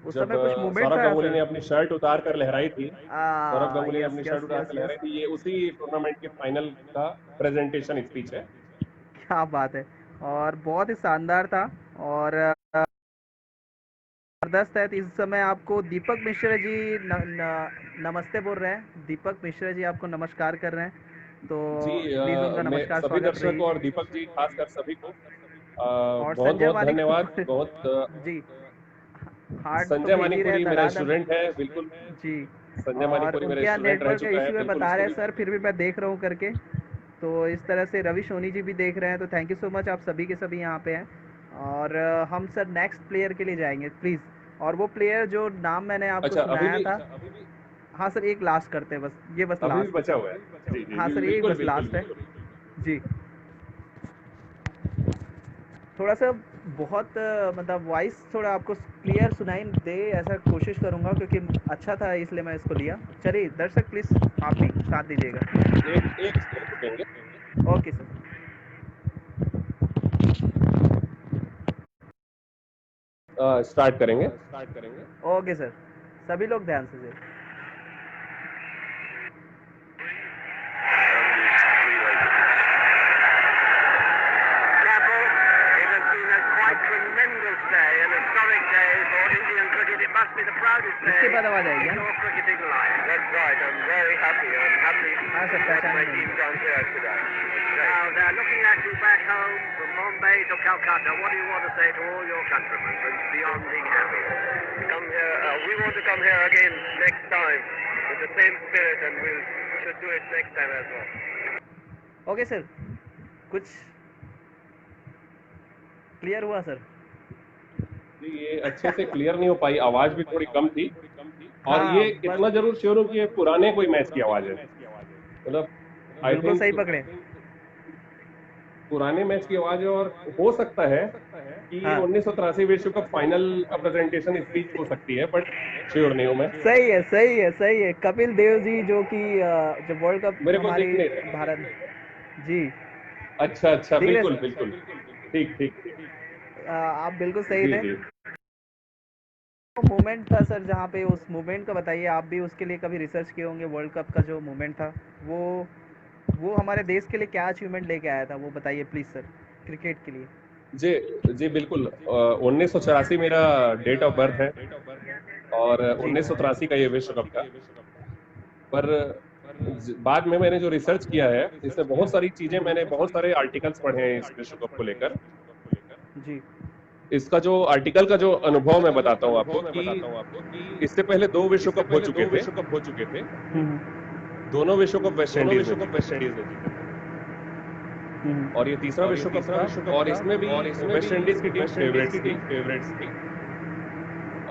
उस जब समय कुछ मूवमेंट सौरभ था गांगुली सर? ने अपनी शर्ट उतार कर लहराई थी। सौरभ गांगुली ने यस अपनी यस शर्ट उतार यस कर लहराई यस, थी। ये उसी टूर्नामेंट के फाइनल का प्रेजेंटेशन स्पीच है। क्या बात है, और बहुत ही शानदार था। और जबरदस्त है। इस समय आपको दीपक मिश्रा जी नमस्ते बोल रहे हैं। दीपक मिश्रा जी आपको नमस्कार कर रहे हैं, तो जी प्लीज उनका मैं नमस्कार सभी स्वागत दर्शकों रही। और दीपक जी, खासकर सभी को और बहुत संजय बहुत मानिक धन्यवाद। बहुत जी, हार्ट तो संजय भेज ही रहे मानिकपुरी मेरा धड़ाधड़ स्टूडेंट है, बिल्कुल। जी। संजय और मानिकपुरी मेरा उनके यहाँ स्टूडेंट रह नेटवर्क का चुका है, इशू है बिल्कुल बता उसको रहे भी। हैं सर, फिर भी मैं देख रहा हूँ करके। तो इस तरह से रवि सोनी जी भी देख रहे हैं, तो थैंक यू सो मच, आप सभी के सभी यहाँ पे हैं। और हम सर नेक्स्ट प्लेयर के लिए जाएंगे प्लीज़। और वो प्लेयर जो नाम मैंने आपको अच्छा, सुनाया था, हाँ सर, एक लास्ट करते हैं बस, ये बस अभी भी लास्ट। बचा हुआ है। जी जी हाँ जी, सर, ये बिल्कुल बस बिल्कुल लास्ट है बिल्कुल। जी। थोड़ा सा बहुत मतलब वॉइस थोड़ा आपको क्लियर सुनाई दे, ऐसा कोशिश करूँगा, क्योंकि अच्छा था इसलिए मैं इसको लिया। चलिए दर्शक, प्लीज़ आप भी साथ दीजिएगा। एक सेकंड रुकेंगे। Okay sir. स्टार्ट करेंगे। ओके सर, सभी लोग ध्यान से sir. Careful, it has been a quite tremendous day, an historic day for Indian cricket. It must be the proudest day इसके बाद आवाज आएगी in ना? your cricketing life. That's right, I'm very happy. I'm happy हाँ sir, that पहचान my नहीं। team done here today. Now, they're looking at you back home from Bombay to Calcutta. What do you want to say to all your countrymen and beyond being happy? Come here, we want to come here again next time with the same spirit, and we should do it next time as well. Okay sir, कुछ clear हुआ sir? जी, ये अच्छे से clear नहीं हो पाई, आवाज भी थोड़ी कम थी। और हाँ, ये बस- इतना जरूर श्योर हूँ कि ये पुराने कोई मैच की आवाज है, मतलब आई बिल्कुल थिंक सही पकड़े। पुराने मैच की आवाज है। और हो सकता है कि हाँ। 1983 विश्व कप फाइनल का प्रेजेंटेशन स्पीच हो सकती है, बट श्योर नहीं हूँ मैं। सही है, सही है, सही है। कपिल देव जी जो कि जब वर्ल्ड कप मेरे को हमारी दिख नहीं रहा। भारत जी अच्छा अच्छा, दिख रहे बिल्कुल सर? बिल्कुल, ठीक ठीक, आप बिल्कुल सही जी थे। जी। मोमेंट था सर, जहाँ पे उस मोमेंट का बताइए, आप भी उसके लिए कभी रिसर्च किए होंगे। वर्ल्ड कप का जो मोमेंट था वो हमारे देश के लिए क्या अचीवमेंट लेके आया था, वो बताइए प्लीज सर, क्रिकेट के लिए। जी जी बिल्कुल। 1984 मेरा डेट ऑफ बर्थ है और 1983 का ये विश्व कप था। पर बाद में मैंने जो रिसर्च किया है, इसमें बहुत सारी चीजें, मैंने बहुत सारे आर्टिकल्स पढ़े हैं इस विश्व कप को लेकर। जी इसका जो आर्टिकल का जो अनुभव मैं बताता हूँ आपको कि इससे पहले 2 विश्व कप हो चुके थे। दोनों विश्व कप वेस्ट इंडीज में जीते थे। और ये तीसरा विश्व कप था, और इसमें भी वेस्ट इंडीज की टीम फेवरेट्स थी।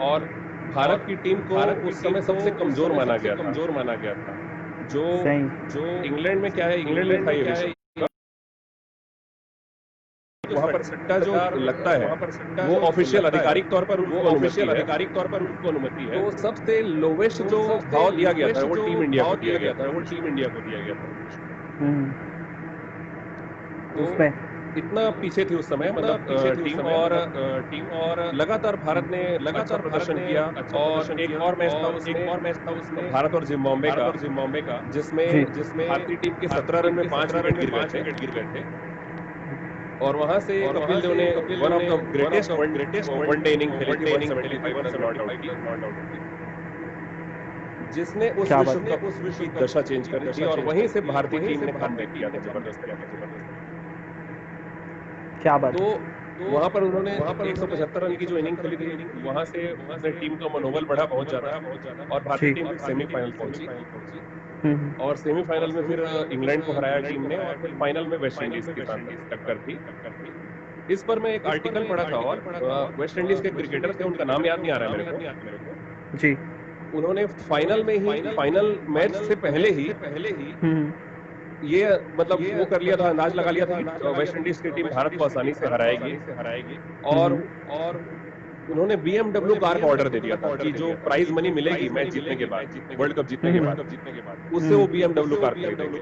और भारत की टीम को उस समय सबसे कमजोर माना गया था। जो इंग्लैंड में क्या है, इंग्लैंड में था ये विश्व कप। वहां पर सट्टा जो लगता है वो ऑफिशियल आधिकारिक तौर पर उनको अनुमति है। तो सबसे लोवेस्ट जो भाव दिया गया था वो टीम इंडिया को दिया गया था। तो उसमें इतना पीछे थी उस समय, मतलब टीम और लगातार भारत ने अच्छा प्रदर्शन किया। और एक और मैच था उसमें भारत और जिम्बाब्वे का, जिसमें भारतीय टीम के 17 रन में 5 विकेट गिर गए थे। और वहां से कपिल देव ने one of the greatest one day inning खेली थी, 175 रन नॉट आउट की, जिसने उस विश्व कप की दशा चेंज कर दी थी। और वहीं से भारतीय टीम ने कमबैक किया था, जबरदस्त किया था। क्या बात। तो वहां पर उन्होंने 175 रन की जो इनिंग खेली थी, वहां से अपने टीम का मनोबल बढ़ा बहुत ज्यादा। और भारतीय टीम सेमीफाइनल पहुंची। और सेमीफाइनल में फिर इंग्लैंड को हराया टीम ने, और फिर फाइनल में वेस्ट इंडीज के साथ टक्कर थी। इस पर मैं एक आर्टिकल पढ़ा था, और वेस्ट इंडीज के क्रिकेटर थे, उनका नाम याद नहीं आ रहा है मेरे को जी। उन्होंने फाइनल मैच से पहले ही ये मतलब वो कर लिया था, अंदाज लगा लिया था कि वेस्ट इंडीज की टीम भारत को आसानी से हराएगी। और उन्होंने BMW कार का ऑर्डर दे दिया था कि जो प्राइज मनी मिलेगी मैच जीतने के बाद, वर्ल्ड कप जीतने के बाद, उससे वो BMW कार खरीदेंगे।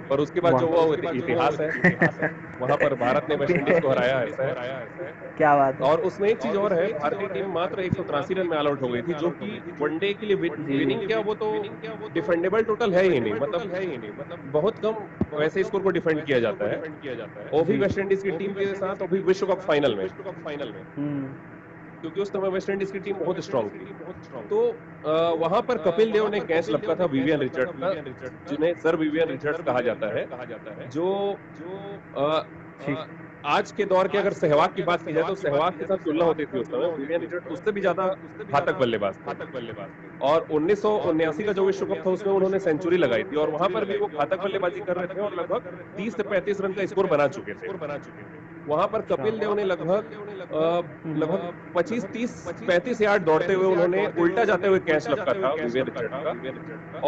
पर उसके बाद जो हुआ वो इतिहास है। वहां पर भारत ने वेस्ट इंडीज को हराया है। क्या बात है। और उसमें एक चीज और है, भारतीय टीम मात्र 183 रन में ऑल आउट हो गई थी, जो कि वनडे के लिए विनिंग क्या, वो तो डिफेंडेबल टोटल है ही नहीं, मतलब बहुत कम वैसे स्कोर को डिफेंड किया जाता है, वो भी वेस्ट इंडीज की टीम के साथ, वो भी विश्व कप फाइनल में। क्योंकि उस समय वेस्ट इंडीज की टीम बहुत स्ट्रांग थी। तो वहां पर कपिल देव ने कैच लपका था विवियन रिचर्ड्स का, जिन्हें सर विवियन रिचर्ड्स कहा जाता है, जो आज के दौर के अगर सहवाग की बात की जाए तो सहवाग के साथ तुलना होती थी उस समय, विवियन रिचर्ड्स उससे भी ज्यादा घातक बल्लेबाज थे। और 1979 का जो विश्व कप था उसमें उन्होंने सेंचुरी लगाई थी, और वहां पर भी वो घातक बल्लेबाजी कर रहे थे और लगभग 30 से 35 रन का स्कोर बना चुके थे। वहां पर कपिल देव ने लगभग 25-30-35 यार्ड दौड़ते हुए उन्होंने उल्टा जाते हुए कैच लपका था विवियन रिचर्ड्स का।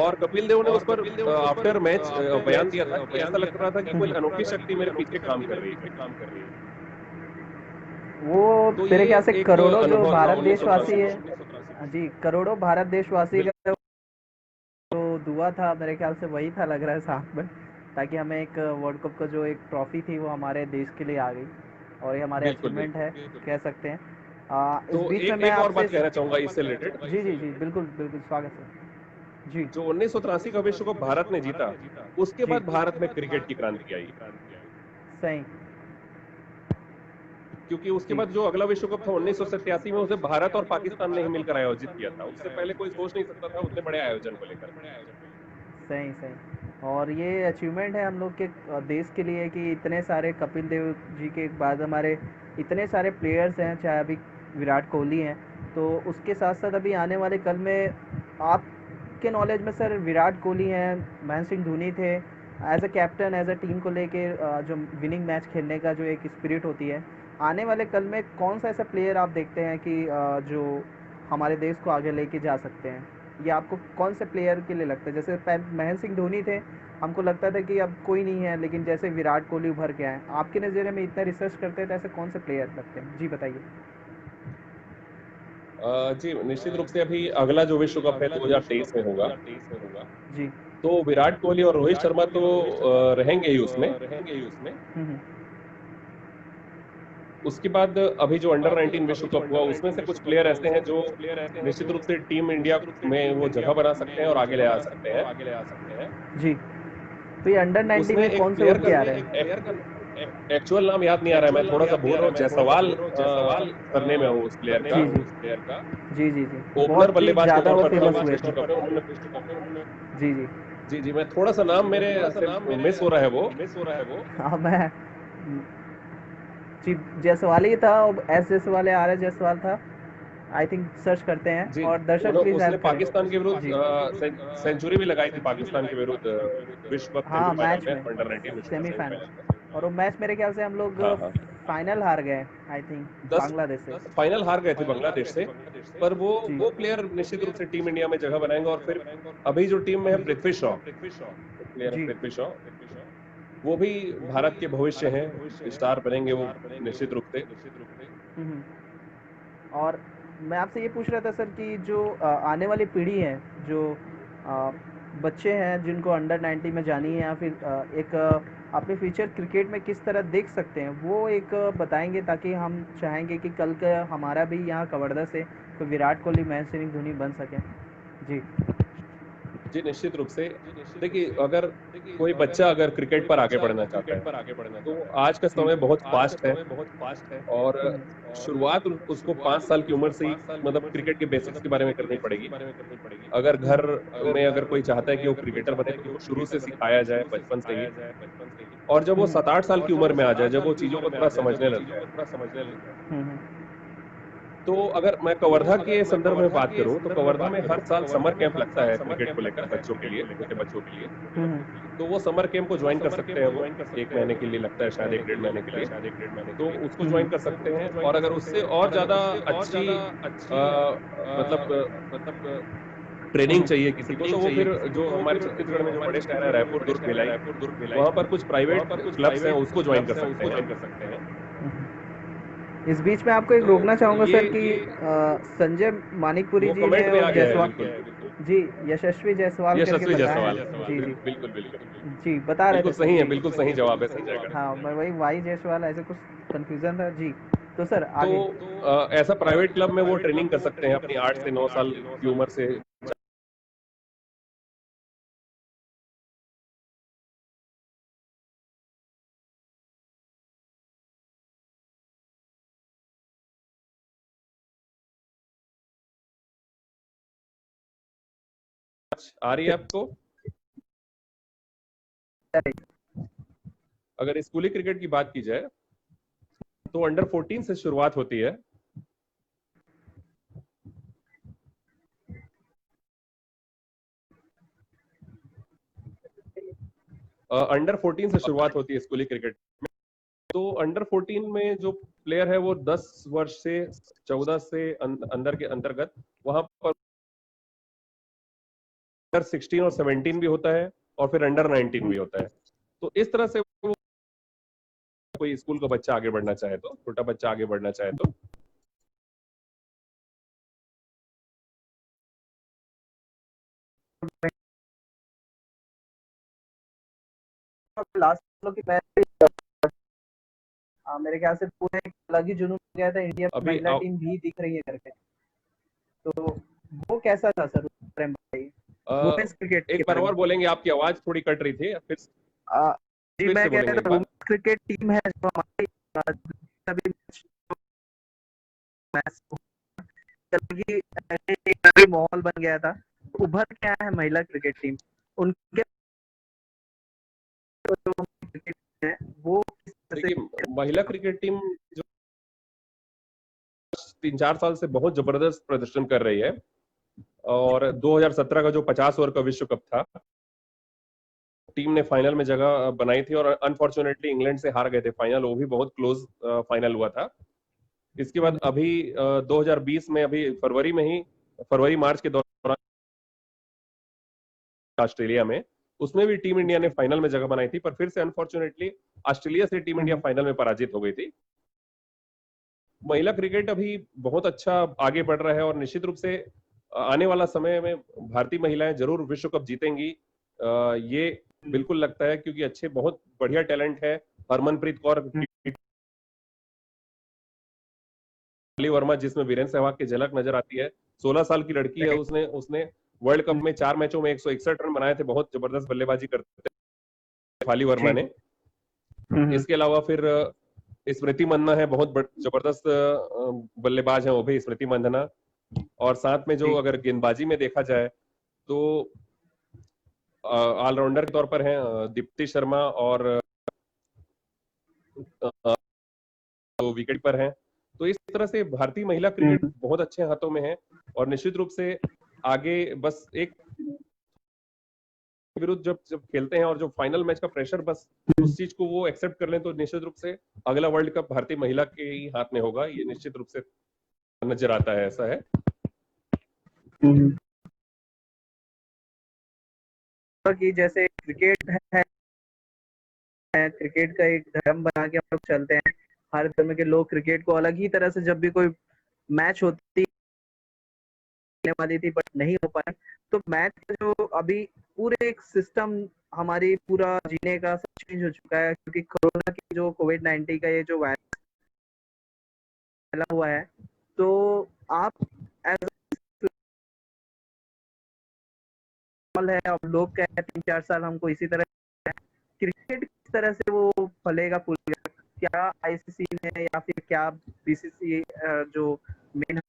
और कपिल देव ने उस पर आफ्टर मैच बयान दिया था कि ऐसा लग रहा था कि कोई अनोखी शक्ति मेरे पीछे काम कर रही है। वो तो मेरे ख्याल से एक करोड़ों जो अनुभव था भारत 1983 देशवासी है जी, करोड़ों भारत देशवासी का जो दुआ था, मेरे ख्याल से वही था, लग रहा है साथ में, ताकि हमें एक वर्ल्ड कप का जो एक ट्रॉफी थी वो हमारे देश के लिए आ गई, और ये हमारे बिल्कुल, अचीवमेंट है, कह सकते हैं। इस तो बीच में एक मैं एक और बात आपसे कहना चाहूंगा इससे रिलेटेड। जी जी जी बिल्कुल बिल्कुल स्वागत है जी जो 1983 का विश्व कप भारत ने जीता, उसके जी बाद भारत में क्रिकेट की क्रांति आई। सही क्योंकि उसके जी बाद जो अगला विश्व कप था 1987 में, उसे भारत और पाकिस्तान ने ही मिलकर आयोजित किया था। उससे पहले कोई सोच नहीं सकता था उतने बड़े आयोजन को लेकर। सही सही और ये अचीवमेंट है हम लोग के देश के लिए कि इतने सारे कपिल देव जी के बाद हमारे इतने सारे प्लेयर्स हैं, चाहे अभी विराट कोहली हैं, तो उसके साथ साथ अभी आने वाले कल में आपके नॉलेज में सर विराट कोहली हैं, महेंद्र सिंह धोनी थे, as a captain as a team को लेके जो विनिंग मैच खेलने का जो एक स्पिरिट होती है, आने वाले कल में कौन सा ऐसा प्लेयर आप देखते हैं कि जो हमारे देश को आगे लेके जा सकते हैं? ये आपको कौन से प्लेयर के लिए लगता है? जैसे महेंद्र सिंह धोनी थे, हमको लगता था कि अब कोई नहीं है, लेकिन जैसे विराट कोहली उभर के आए, आपके नज़रिए में इतना रिसर्च करते हैं तो ऐसे कौन से प्लेयर लगते हैं? जी बताइए। जी, निश्चित रूप से अभी अगला जो विश्व कप है 2023 में होगा, जी। तो विराट कोहली और रोहित शर्मा तो रहेंगे ही उसमें। हम्म। उसके बाद अभी जो अंडर 19 विश्व कप हुआ, उसमें से कुछ प्लेयर ऐसे हैं जो निश्चित रूप से टीम इंडिया में वो जगह बना सकते हैं और आगे ले आ सकते हैं। जी। तो ये अंडर 90 उसमें में एक कौन से प्लेयर उठ का के आ रहे हैं? एक्चुअल नाम याद नहीं आ रहा है, मैं थोड़ा सा बोल रहा हूँ, जायसवाल सरनेम है वो उस प्लेयर का। जी जी जी ओपनर बहुत ही बल्लेबाज के ज़्यादा तौर वो पर फेमस था हुए थे। विश्व कप में उन्होंने। जी जी जी जी, मैं थोड़ा सा नाम मेरे से मिस हो रहा है वो। हाँ मैं जी जायसवाल ही था, एस जायसवाल या आर एस जायसवाल था, आई थिंक सर्च करते हैं जी, और दर्शक प्लीज उसने हेल्प करें। पाकिस्तान के विरुद्ध जी सेंचुरी भी लगाई थी पाकिस्तान के विरुद्ध विश्व कप हाँ सेमीफाइनल मैच में, में अंडर 19 विश्व कप सेमीफाइनल में। सेमीफाइनल, और वो मैच मेरे ख्याल से हम लोग हाँ हाँ, फाइनल हार गए आई थिंक 10 बांग्लादेश से। फाइनल हार गए थे बांग्लादेश से। पर जी वो प्लेयर निश्चित रूप से टीम इंडिया में जगह बनाएंगे। और फिर अभी जो टीम में है पृथ्वी शॉ, एक प्लेयर है जी पृथ्वी शॉ, वो भी भारत के भविष्य हैं, स्टार बनेंगे वो निश्चित रूप से। हम्म। और मैं आपसे ये पूछ रहा था सर कि जो आने वाली पीढ़ी है, जो अ, बच्चे हैं जिनको अंडर 90 में जानी है या फिर एक अपने फ्यूचर क्रिकेट में किस तरह देख सकते हैं, वो एक बताएंगे ताकि हम चाहेंगे कि कल का हमारा भी यहाँ कवर्धा से कोई विराट कोहली महेंद्र सिंह धोनी बन सके। जी जी, निश्चित रूप से। देखिए, अगर कोई बच्चा अगर क्रिकेट पर आगे बढ़ना चाहता है, तो आज का जी समय बहुत फास्ट है। और शुरुआत हम्म। उसको 5 साल की उम्र से ही मतलब क्रिकेट के बेसिक्स के बारे में करनी पड़ेगी। अगर घर में अगर कोई चाहता है कि वो क्रिकेटर बने, तो उसको शुरू से सिखाया जाए बचपन से ही। और जब वो 7-8 साल की उम्र में आ जाए, जब वो चीजों को थोड़ा समझने लग जाए, हम्म। तो अगर मैं कवर्धा के संदर्भ में बात करूं, तो कवर्धा में हर साल समर कैंप लगता है क्रिकेट को लेकर बच्चों के लिए, छोटे बच्चों के लिए। हम्म। तो वो समर कैंप को ज्वाइन कर सकते हैं, वो 1 महीने के लिए लगता है, शायद 1 डेढ़ महीने के लिए। तो उसको ज्वाइन कर सकते हैं। और अगर उससे और ज्यादा अच्छी मतलब ट्रेनिंग चाहिए किसी को, तो वो फिर जो हमारे छत्तीसगढ़ में जो बड़े शहर है, रायपुर, दुर्ग, भिलाई, वहां पर कुछ प्राइवेट क्लब्स हैं, उसको ज्वाइन कर सकते हैं। इस बीच में आपको एक रोकना चाहूँगा सर कि संजय मानिकपुरी वो जी ने कमेंट में आ और गया है, जायसवाल बिल्कुल। जी यशस्वी जायसवाल करके यशस्वी बताया जायसवाल, है। जी जी बिल्कुल बिल्कुल जी बता रहे बिल्कुल थे सर सही है, जी। बिल्कुल सही जवाब है संजय का। हाँ मैं वही वाई जायसवाल ऐसे कुछ कंफ्यूजन था जी। तो सर तो आगे। ऐसा प्राइवेट क्लब में वो ट्रेनिंग कर सकते हैं अपनी 8 से 9 साल की उम्र से। आ रही है आपको? अगर स्कूली क्रिकेट की बात की जाए, तो अंडर 14 से शुरुआत होती है। अंडर 14 से शुरुआत होती है स्कूली क्रिकेट में। तो अंडर 14 में जो प्लेयर है, वो 10 वर्ष से 14 से अंदर के अंतर्गत वहां पर अंडर 16 और 17 भी होता है, और फिर अंडर 19 भी होता है। तो इस तरह से वो कोई स्कूल का बच्चा आगे बढ़ना चाहे, तो छोटा बच्चा आगे बढ़ना चाहे तो लास्ट की मैच मेरे ख्याल से पूरे एक अलग ही जुनून हो गया था, इंडिया अभी महिला टीम भी दिख रही है करके। तो वो कैसा था सर प्रेम भाई, वुमेन्स क्रिकेट के एक बार बारे में? और बोलेंगे, आपकी आवाज थोड़ी कट रही थी, आ, जी, फिर मैं से कह रहा बोलेंगे एक था बार। वुमेन्स क्रिकेट टीम है जो हमारी, अभी मैच की एक माहौल बन गया था, उभर क्या है महिला क्रिकेट टीम, उनके जो क्रिकेट है वो किस तरह से? देखिए, महिला क्रिकेट टीम जो 3-4 साल से बहुत जबरदस्त प्रदर्शन कर रही है, और 2017 का जो 50 ओवर का विश्व कप था, टीम ने फाइनल में जगह बनाई थी, और अनफॉर्चुनेटली इंग्लैंड से हार गए थे फाइनल, वो भी बहुत क्लोज फाइनल हुआ था। इसके बाद अभी 2020 में, अभी फरवरी मार्च के दौरान ऑस्ट्रेलिया में, उसमें भी टीम इंडिया ने फाइनल में जगह बनाई थी, पर फिर से अनफॉर्चुनेटली ऑस्ट्रेलिया से टीम इंडिया फाइनल में पराजित हो गई थी। महिला क्रिकेट अभी बहुत अच्छा आगे बढ़ रहा है, और निश्चित रूप से आने वाला समय में भारतीय महिलाएं जरूर विश्व कप जीतेंगी, ये बिल्कुल लगता है, क्योंकि अच्छे बहुत बढ़िया टैलेंट है। हरमनप्रीत कौर, शाली वर्मा, जिसमें वीरेंद्र सहवाग की झलक नजर आती है, 16 साल की लड़की है, उसने उसने वर्ल्ड कप में 4 मैचों में 161 रन बनाए थे, बहुत जबरदस्त बल्लेबाजी करते थे शाली वर्मा ने। इसके अलावा फिर स्मृति मंदना है, बहुत जबरदस्त बल्लेबाज है वो भी, स्मृति मंदना। और साथ में जो अगर गेंदबाजी में देखा जाए तो ऑलराउंडर के तौर पर हैं दीप्ति शर्मा, और तो विकेट पर हैं। तो इस तरह से भारतीय महिला क्रिकेट बहुत अच्छे हाथों में है, और निश्चित रूप से आगे बस एक विरुद्ध जब जब खेलते हैं, और जो फाइनल मैच का प्रेशर, बस उस चीज को वो एक्सेप्ट कर लें, तो निश्चित रूप से अगला वर्ल्ड कप भारतीय महिला के ही हाथ में होगा, ये निश्चित रूप से नजर आता है, ऐसा है। कि जैसे क्रिकेट है, क्रिकेट का एक धर्म बना के हम लोग चलते हैं, हर धर्म के लोग क्रिकेट को अलग ही तरह से, जब भी कोई मैच होती वाली थी बट नहीं हो पाया, तो मैच जो अभी पूरे एक सिस्टम हमारी पूरा जीने का सब चेंज हो चुका है, क्योंकि कोरोना की जो कोविड-19 का ये जो वायरस फैला हुआ है, तो आप एज है, अब लोग कह रहे हैं 3-4 साल हमको इसी तरह क्रिकेट किस तरह से वो फलेगा फूलेगा, क्या आईसीसी ने या फिर क्या बीसीसी जो मेन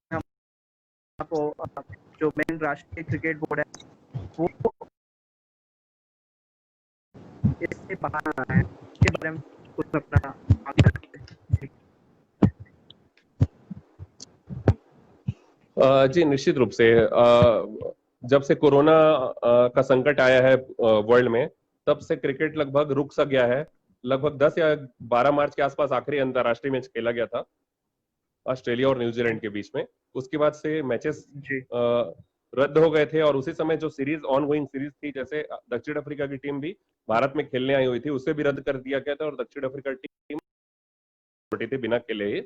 जो मेन राष्ट्रीय क्रिकेट बोर्ड है वो इससे बाहर आ है, इसके बारे में कुछ अपना जी, निश्चित रूप से जब से कोरोना का संकट आया है वर्ल्ड में, तब से क्रिकेट लगभग रुक सा गया है। लगभग 10 या 12 मार्च के आसपास आखिरी अंतर्राष्ट्रीय मैच खेला गया था ऑस्ट्रेलिया और न्यूजीलैंड के बीच में। उसके बाद से मैचेस रद्द हो गए थे, और उसी समय जो सीरीज ऑन गोइंग सीरीज थी, जैसे दक्षिण अफ्रीका की टीम भी भारत में खेलने आई हुई थी, उसे भी रद्द कर दिया गया था, और दक्षिण अफ्रीका टीम छोटी थी बिना खेले ही।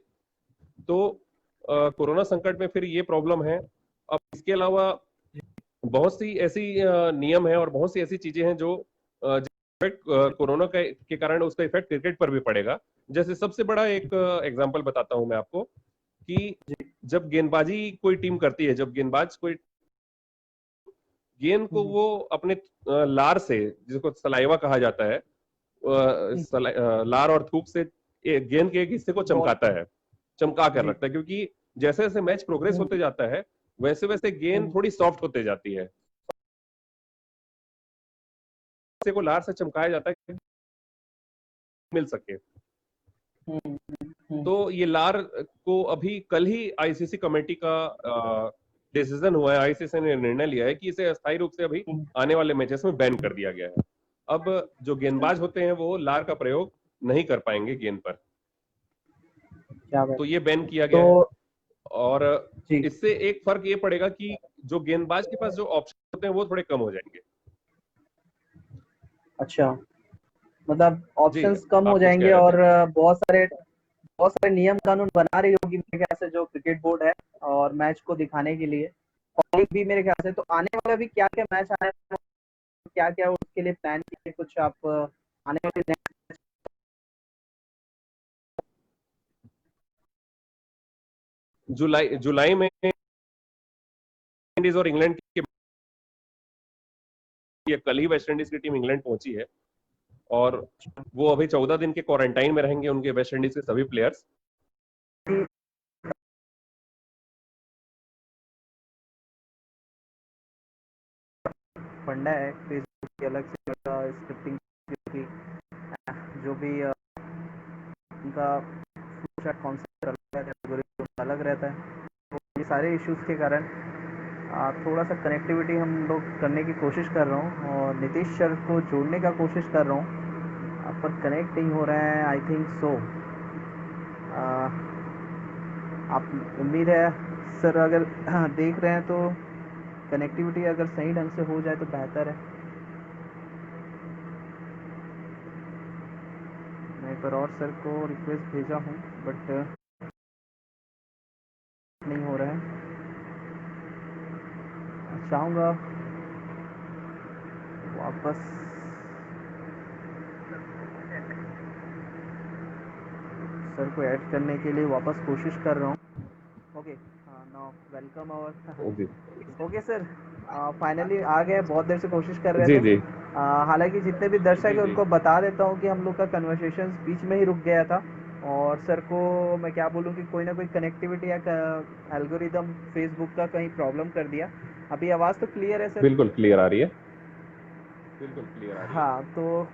तो कोरोना संकट में फिर ये प्रॉब्लम है। अब इसके अलावा बहुत सी ऐसी नियम है और बहुत सी ऐसी चीजें हैं जो कोरोना के कारण उसका इफेक्ट क्रिकेट पर भी पड़ेगा। जैसे सबसे बड़ा एक एग्जांपल बताता हूं मैं आपको, कि जब गेंदबाजी कोई टीम करती है, जब गेंदबाज कोई गेंद को वो अपने लार से, जिसको सलाइवा कहा जाता है, लार और थूक से गेंद के एक हिस्से को चमकाता है, चमका कर रखता है, क्योंकि जैसे जैसे मैच प्रोग्रेस होते जाता है वैसे वैसे गेंद थोड़ी सॉफ्ट होते जाती है, को लार से चमकाया जाता है कि मिल सके। तो ये लार को अभी कल ही आईसीसी कमेटी का डिसीजन हुआ है, आईसीसी ने निर्णय लिया है कि इसे अस्थायी रूप से अभी आने वाले मैचेस में बैन कर दिया गया है। अब जो गेंदबाज होते हैं वो लार का प्रयोग नहीं कर पाएंगे गेंद पर, तो ये बैन किया गया है। और इससे एक फर्क ये पड़ेगा कि जो गेंदबाज के पास जो ऑप्शन होते हैं वो थोड़े कम हो जाएंगे। अच्छा, मतलब ऑप्शंस कम हो जाएंगे, और बहुत सारे नियम कानून बना रही होगी मेरे ख्याल से जो क्रिकेट बोर्ड है, और मैच को दिखाने के लिए पब्लिक भी मेरे ख्याल से। तो आने वाला भी क्या क्या मैच आने, क्या क्या उसके लिए प्लान किए कुछ आप आने वाले जुलाई जुलाई में इंडीज और इंग्लैंड के, कल ही वेस्ट इंडीज की टीम इंग्लैंड पहुंची है और वो अभी 14 दिन के क्वारंटाइन में रहेंगे, उनके वेस्ट इंडीज के सभी प्लेयर्स। फंडा है फेसबुक की अलग से स्क्रिप्टिंग की, जो भी उनका कॉन्सेप्ट अलग रहता है। तो ये सारे इश्यूज के कारण थोड़ा सा कनेक्टिविटी हम लोग करने की कोशिश कर रहा हूँ और नीतीश सर को जोड़ने का कोशिश कर रहा हूँ, पर कनेक्ट नहीं हो रहा है। आई थिंक सो आप, उम्मीद है सर अगर देख रहे हैं तो कनेक्टिविटी अगर सही ढंग से हो जाए तो बेहतर है। मैं एक बार और सर को रिक्वेस्ट भेजा हूँ बट नहीं हो रहा है। चाहूँगा वापस सर को ऐड करने के लिए वापस कोशिश कर रहा हूँ। ओके, नाउ वेलकम और ओके सर, फाइनली आ गए। बहुत देर से कोशिश कर रहे थे। हालांकि जितने भी दर्शक हैं उनको बता देता हूँ कि हम लोग का कन्वर्सेशन बीच में ही रुक गया था और सर को मैं क्या बोलूँ कि कोई ना कोई कनेक्टिविटी या एल्गोरिदम फेसबुक का कहीं प्रॉब्लम कर दिया। अभी आवाज़ तो क्लियर है सर? बिल्कुल क्लियर आ रही है, बिल्कुल क्लियर आ रही है। हाँ, तो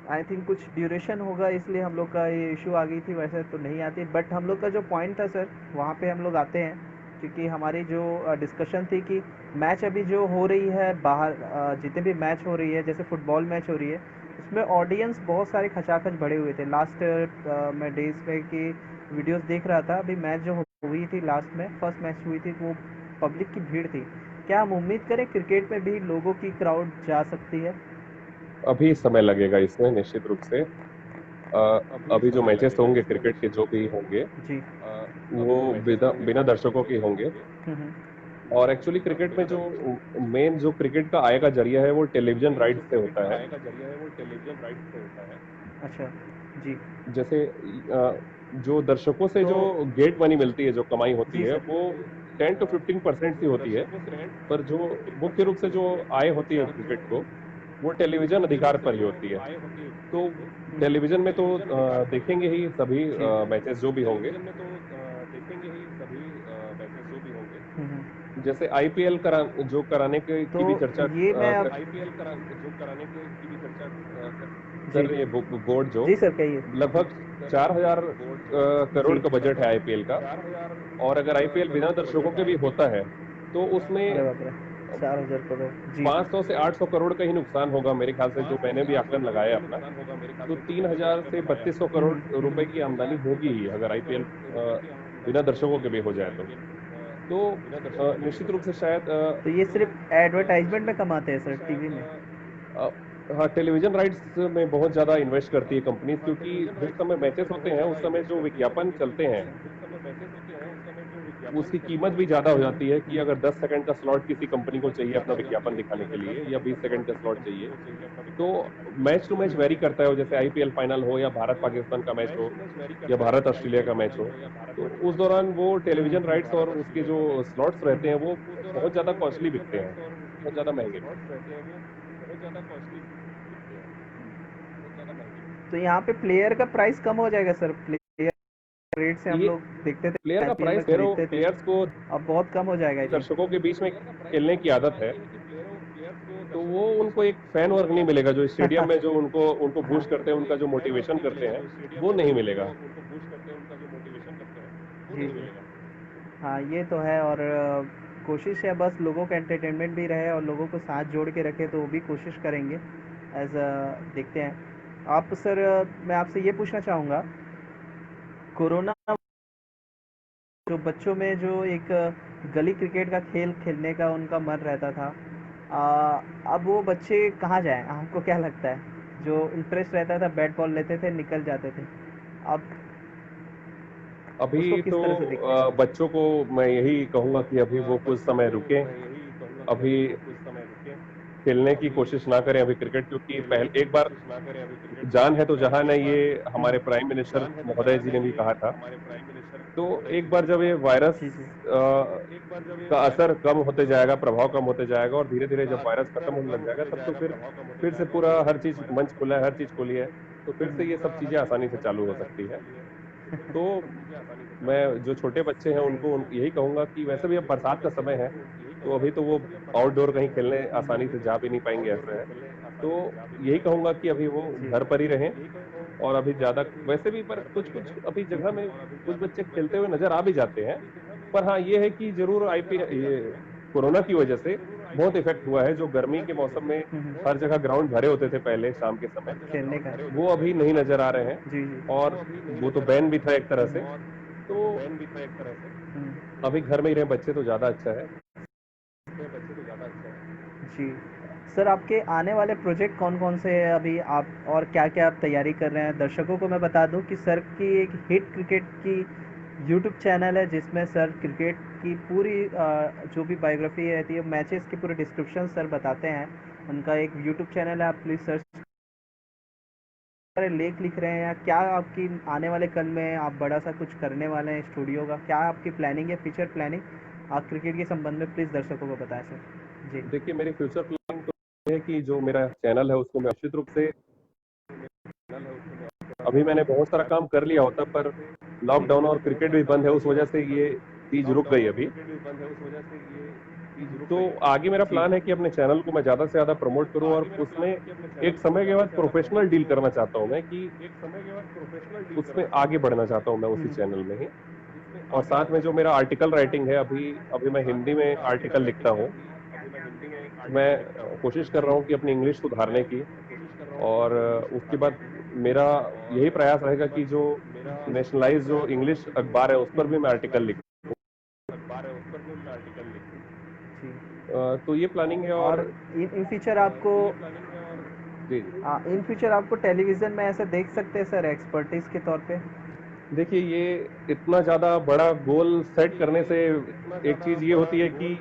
आई थिंक कुछ ड्यूरेशन होगा इसलिए हम लोग का ये इशू आ गई थी। वैसे तो नहीं आती, बट हम लोग का जो पॉइंट था सर वहाँ पे हम लोग आते हैं, क्योंकि हमारी जो डिस्कशन थी कि मैच अभी जो हो रही है बाहर, जितने भी मैच हो रही है, जैसे फुटबॉल मैच हो रही है, उसमें ऑडियंस बहुत सारे खचाखच भरे हुए थे। लास्ट मैं डेज पे की वीडियोस देख रहा था। अभी मैच जो हुई थी लास्ट में, फर्स्ट मैच हुई थी, वो पब्लिक की भीड़ थी। क्या हम उम्मीद करें क्रिकेट में भी लोगों की क्राउड जा सकती है? अभी समय लगेगा इसमें निश्चित रूप से। अभी जो मैचेस होंगे क्रिकेट के, जो भी होंगे जी, वो बिना दर्शकों के होंगे। और एक्चुअली क्रिकेट में जो मेन जो क्रिकेट का आय का जरिया है वो टेलीविजन राइट्स से होता है। अच्छा जी। जैसे जो दर्शकों से जो गेट मनी मिलती है, जो कमाई होती जी है, सर। वो 10 to 15% ही होती है। पर जो मुख्य रूप से जो आय होती है क्रिकेट को, वो टेलीविजन अधिकार पर ही होती है। तो टेलीविजन में तो देखेंगे ही सभी मैचेस जो भी होंगे। जैसे आईपीएल जो कराने की भी चर्चा ये मैं अब कर रही है बोर्ड, जो जी सर कहिए। लगभग 4,000 करोड़ का बजट है आईपीएल का। और अगर आईपीएल बिना दर्शकों के भी होता है तो उसमें अरे बाप रे, 4,000 करोड़ जी। 500 से 800 करोड़ का ही नुकसान होगा मेरे ख्याल से, जो मैंने भी आकलन लगाया अपना। तो 3,000 से 3,200 करोड़ रुपए की आमदनी होगी ही अगर आईपीएल बिना दर्शकों के भी हो जाए तो निश्चित रूप से शायद तो ये सिर्फ एडवर्टाइजमेंट में कमाते हैं सर टीवी में? हाँ, टेलीविजन राइट्स में बहुत ज्यादा इन्वेस्ट करती है कंपनी, क्योंकि जिस समय मैचेस होते हैं उस समय जो विज्ञापन चलते हैं उसकी कीमत भी ज्यादा हो जाती है। कि अगर 10 सेकंड का स्लॉट किसी कंपनी को चाहिए अपना विज्ञापन दिखाने के लिए, या 20 सेकंड का स्लॉट चाहिए, तो मैच टू मैच वेरी करता है। जैसे आईपीएल फाइनल हो, या भारत पाकिस्तान का मैच हो, या भारत ऑस्ट्रेलिया का मैच हो, तो उस दौरान वो टेलीविजन राइट्स और उसके जो स्लॉट्स रहते हैं वो बहुत ज्यादा कॉस्टली बिकते हैं, बहुत ज्यादा महंगे। तो यहाँ पे प्लेयर का प्राइस कम हो जाएगा सर? प्लेयर रेट से हम ये लोग देखते थे, प्लेयर का IPL प्राइस में खरीदते थे, प्लेयर्स को अब बहुत कम हो जाएगा। दर्शकों के बीच में खेलने की आदत है, तो वो उनको एक फैन वर्ग नहीं मिलेगा जो स्टेडियम में जो उनको बूस्ट करते हैं, उनका जो मोटिवेशन करते हैं, वो नहीं मिलेगा जी। हाँ, ये तो है। और कोशिश है बस लोगों का एंटरटेनमेंट भी रहे और लोगों को साथ जोड़ के रखे, तो वो भी कोशिश करेंगे। एज देखते हैं। आप सर, मैं आपसे ये पूछना चाहूँगा, कोरोना जो बच्चों में जो एक गली क्रिकेट का खेल खेलने का उनका मन रहता था, अब वो बच्चे कहाँ जाएं? आपको क्या लगता है? जो इंटरेस्ट रहता था, बैट बॉल लेते थे, निकल जाते थे, अब अभी उसको किस तो तरह से देखते हैं? बच्चों को मैं यही कहूंगा कि अभी वो कुछ समय रुके। अभी खेलने की कोशिश ना करें अभी क्रिकेट, क्योंकि पहले एक बार जान है तो जहान है, ये हमारे प्राइम मिनिस्टर महोदय जी ने भी कहा था। तो एक बार जब ये वायरस जी जी का असर कम होते जाएगा, प्रभाव कम होते जाएगा और धीरे धीरे जब वायरस खत्म होने लग जाएगा, तब तो फिर से पूरा हर चीज मंच खुला है, हर चीज खुली है, तो फिर से ये सब चीजें आसानी से चालू हो सकती है। तो मैं जो छोटे बच्चे हैं उनको यही कहूंगा कि वैसे भी अब बरसात का समय है, तो अभी तो वो आउटडोर कहीं खेलने आसानी से जा भी नहीं पाएंगे, ऐसा है। तो यही कहूंगा कि अभी वो जी घर पर ही रहें। और अभी ज्यादा वैसे भी, पर कुछ कुछ अभी जगह में कुछ बच्चे खेलते हुए नजर आ भी जाते हैं। पर हाँ, ये है कि जरूर ये कोरोना की वजह से बहुत इफेक्ट हुआ है। जो गर्मी के मौसम में हर जगह ग्राउंड भरे होते थे पहले शाम के समय, खेलने का वो अभी नहीं नजर आ रहे हैं। जी जी और वो तो बैन भी था एक तरह से। तो अभी घर में ही रहे बच्चे तो ज्यादा अच्छा है। जी सर, आपके आने वाले प्रोजेक्ट कौन कौन से हैं अभी आप, और क्या क्या आप तैयारी कर रहे हैं? दर्शकों को मैं बता दूं कि सर की एक हिट क्रिकेट की यूट्यूब चैनल है, जिसमें सर क्रिकेट की पूरी जो भी बायोग्राफी रहती है, मैचेस की पूरी डिस्क्रिप्शन सर बताते हैं। उनका एक यूट्यूब चैनल है, आप प्लीज़ सर्च करें। लेख लिख रहे हैं या क्या आपकी आने वाले कल में आप बड़ा सा कुछ करने वाले हैं स्टूडियो का? क्या आपकी प्लानिंग है, फ्यूचर प्लानिंग आप क्रिकेट के संबंध में प्लीज़ दर्शकों को बताएं सर। जी देखिए, मेरी फ्यूचर प्लानिंग तो ये है कि जो मेरा चैनल है उसको मैं निश्चित रूप से, अभी मैंने बहुत सारा काम कर लिया होता, पर लॉकडाउन और क्रिकेट भी बंद है, उस वजह से ये चीज रुक गई अभी। तो आगे मेरा जी प्लान है कि अपने चैनल को मैं ज्यादा से ज्यादा प्रमोट करूं, और उसमें एक समय के बाद प्रोफेशनल डील करना चाहता हूं मैं, कि उसमें आगे बढ़ना चाहता हूं मैं उसी चैनल में ही। और साथ में जो मेरा आर्टिकल राइटिंग है, अभी अभी मैं हिंदी में आर्टिकल लिखता हूँ। मैं कोशिश कर रहा हूँ कि अपनी इंग्लिश सुधारने की। और उसके बाद मेरा यही प्रयास रहेगा कि जो नेशनलाइज जो इंग्लिश अखबार है उस पर भी मैं आर्टिकल लिखूं। जी तो ये प्लानिंग है। और और इन फ्यूचर आपको जी जी, इन फ्यूचर आपको टेलीविज़न में ऐसे देख सकते हैं सर, एक्सपर्टीज़ के तौर पे? देखिए, ये इतना ज्यादा बड़ा गोल सेट करने से एक चीज ये होती है कि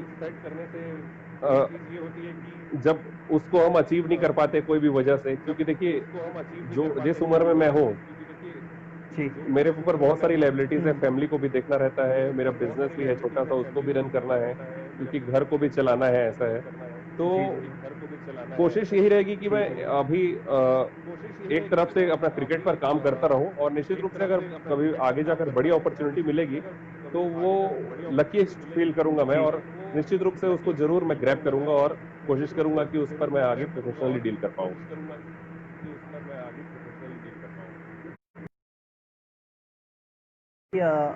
अ, जब उसको हम अचीव नहीं कर पाते कोई भी वजह से, क्योंकि देखिए, जो जिस उम्र में मैं हूँ, जी मेरे ऊपर बहुत सारी लाइबिलिटीज है, फैमिली को भी देखना रहता है, मेरा बिजनेस भी है छोटा सा, उसको भी रन करना है, क्योंकि घर को भी चलाना है, ऐसा है। तो जी जी कोशिश यही रहेगी कि जी मैं अभी एक तरफ से अपना क्रिकेट पर काम करता रहूं, और निश्चित रूप से अगर कभी आगे जाकर बड़ी अपॉर्चुनिटी मिलेगी तो वो लकीस्ट फील करूंगा मैं, जी और निश्चित रूप से उसको जरूर मैं ग्रैब करूंगा और कोशिश करूंगा कि उस पर मैं आगे प्रोफेशनली डील कर पाऊं।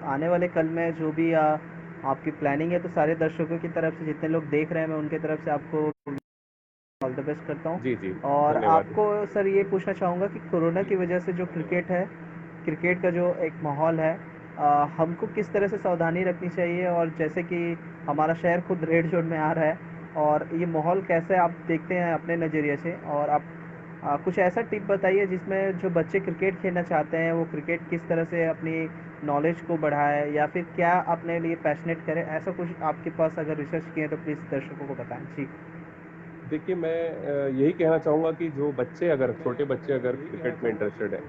आने वाले कल में जो भी आपकी प्लानिंग है, तो सारे दर्शकों की तरफ से, जितने लोग देख रहे हैं, मैं उनके तरफ से आपको ऑल द बेस्ट करता जी हूँ। जी, और धन्यवाद। आपको सर ये पूछना चाहूँगा कि कोरोना की वजह से जो क्रिकेट है, क्रिकेट का जो एक माहौल है, हमको किस तरह से सावधानी रखनी चाहिए? और जैसे कि हमारा शहर खुद रेड जोन में आ रहा है, और ये माहौल कैसे आप देखते हैं अपने नज़रिए से? और आप कुछ ऐसा टिप बताइए जिसमें जो बच्चे क्रिकेट खेलना चाहते हैं, वो क्रिकेट किस तरह से अपनी नॉलेज को बढ़ाए, या फिर क्या अपने लिए पैशनेट करें? ऐसा कुछ आपके पास अगर रिसर्च किए तो प्लीज़ दर्शकों को बताएं। जी देखिए, मैं यही कहना चाहूंगा कि जो बच्चे, अगर छोटे बच्चे अगर क्रिकेट में इंटरेस्टेड है,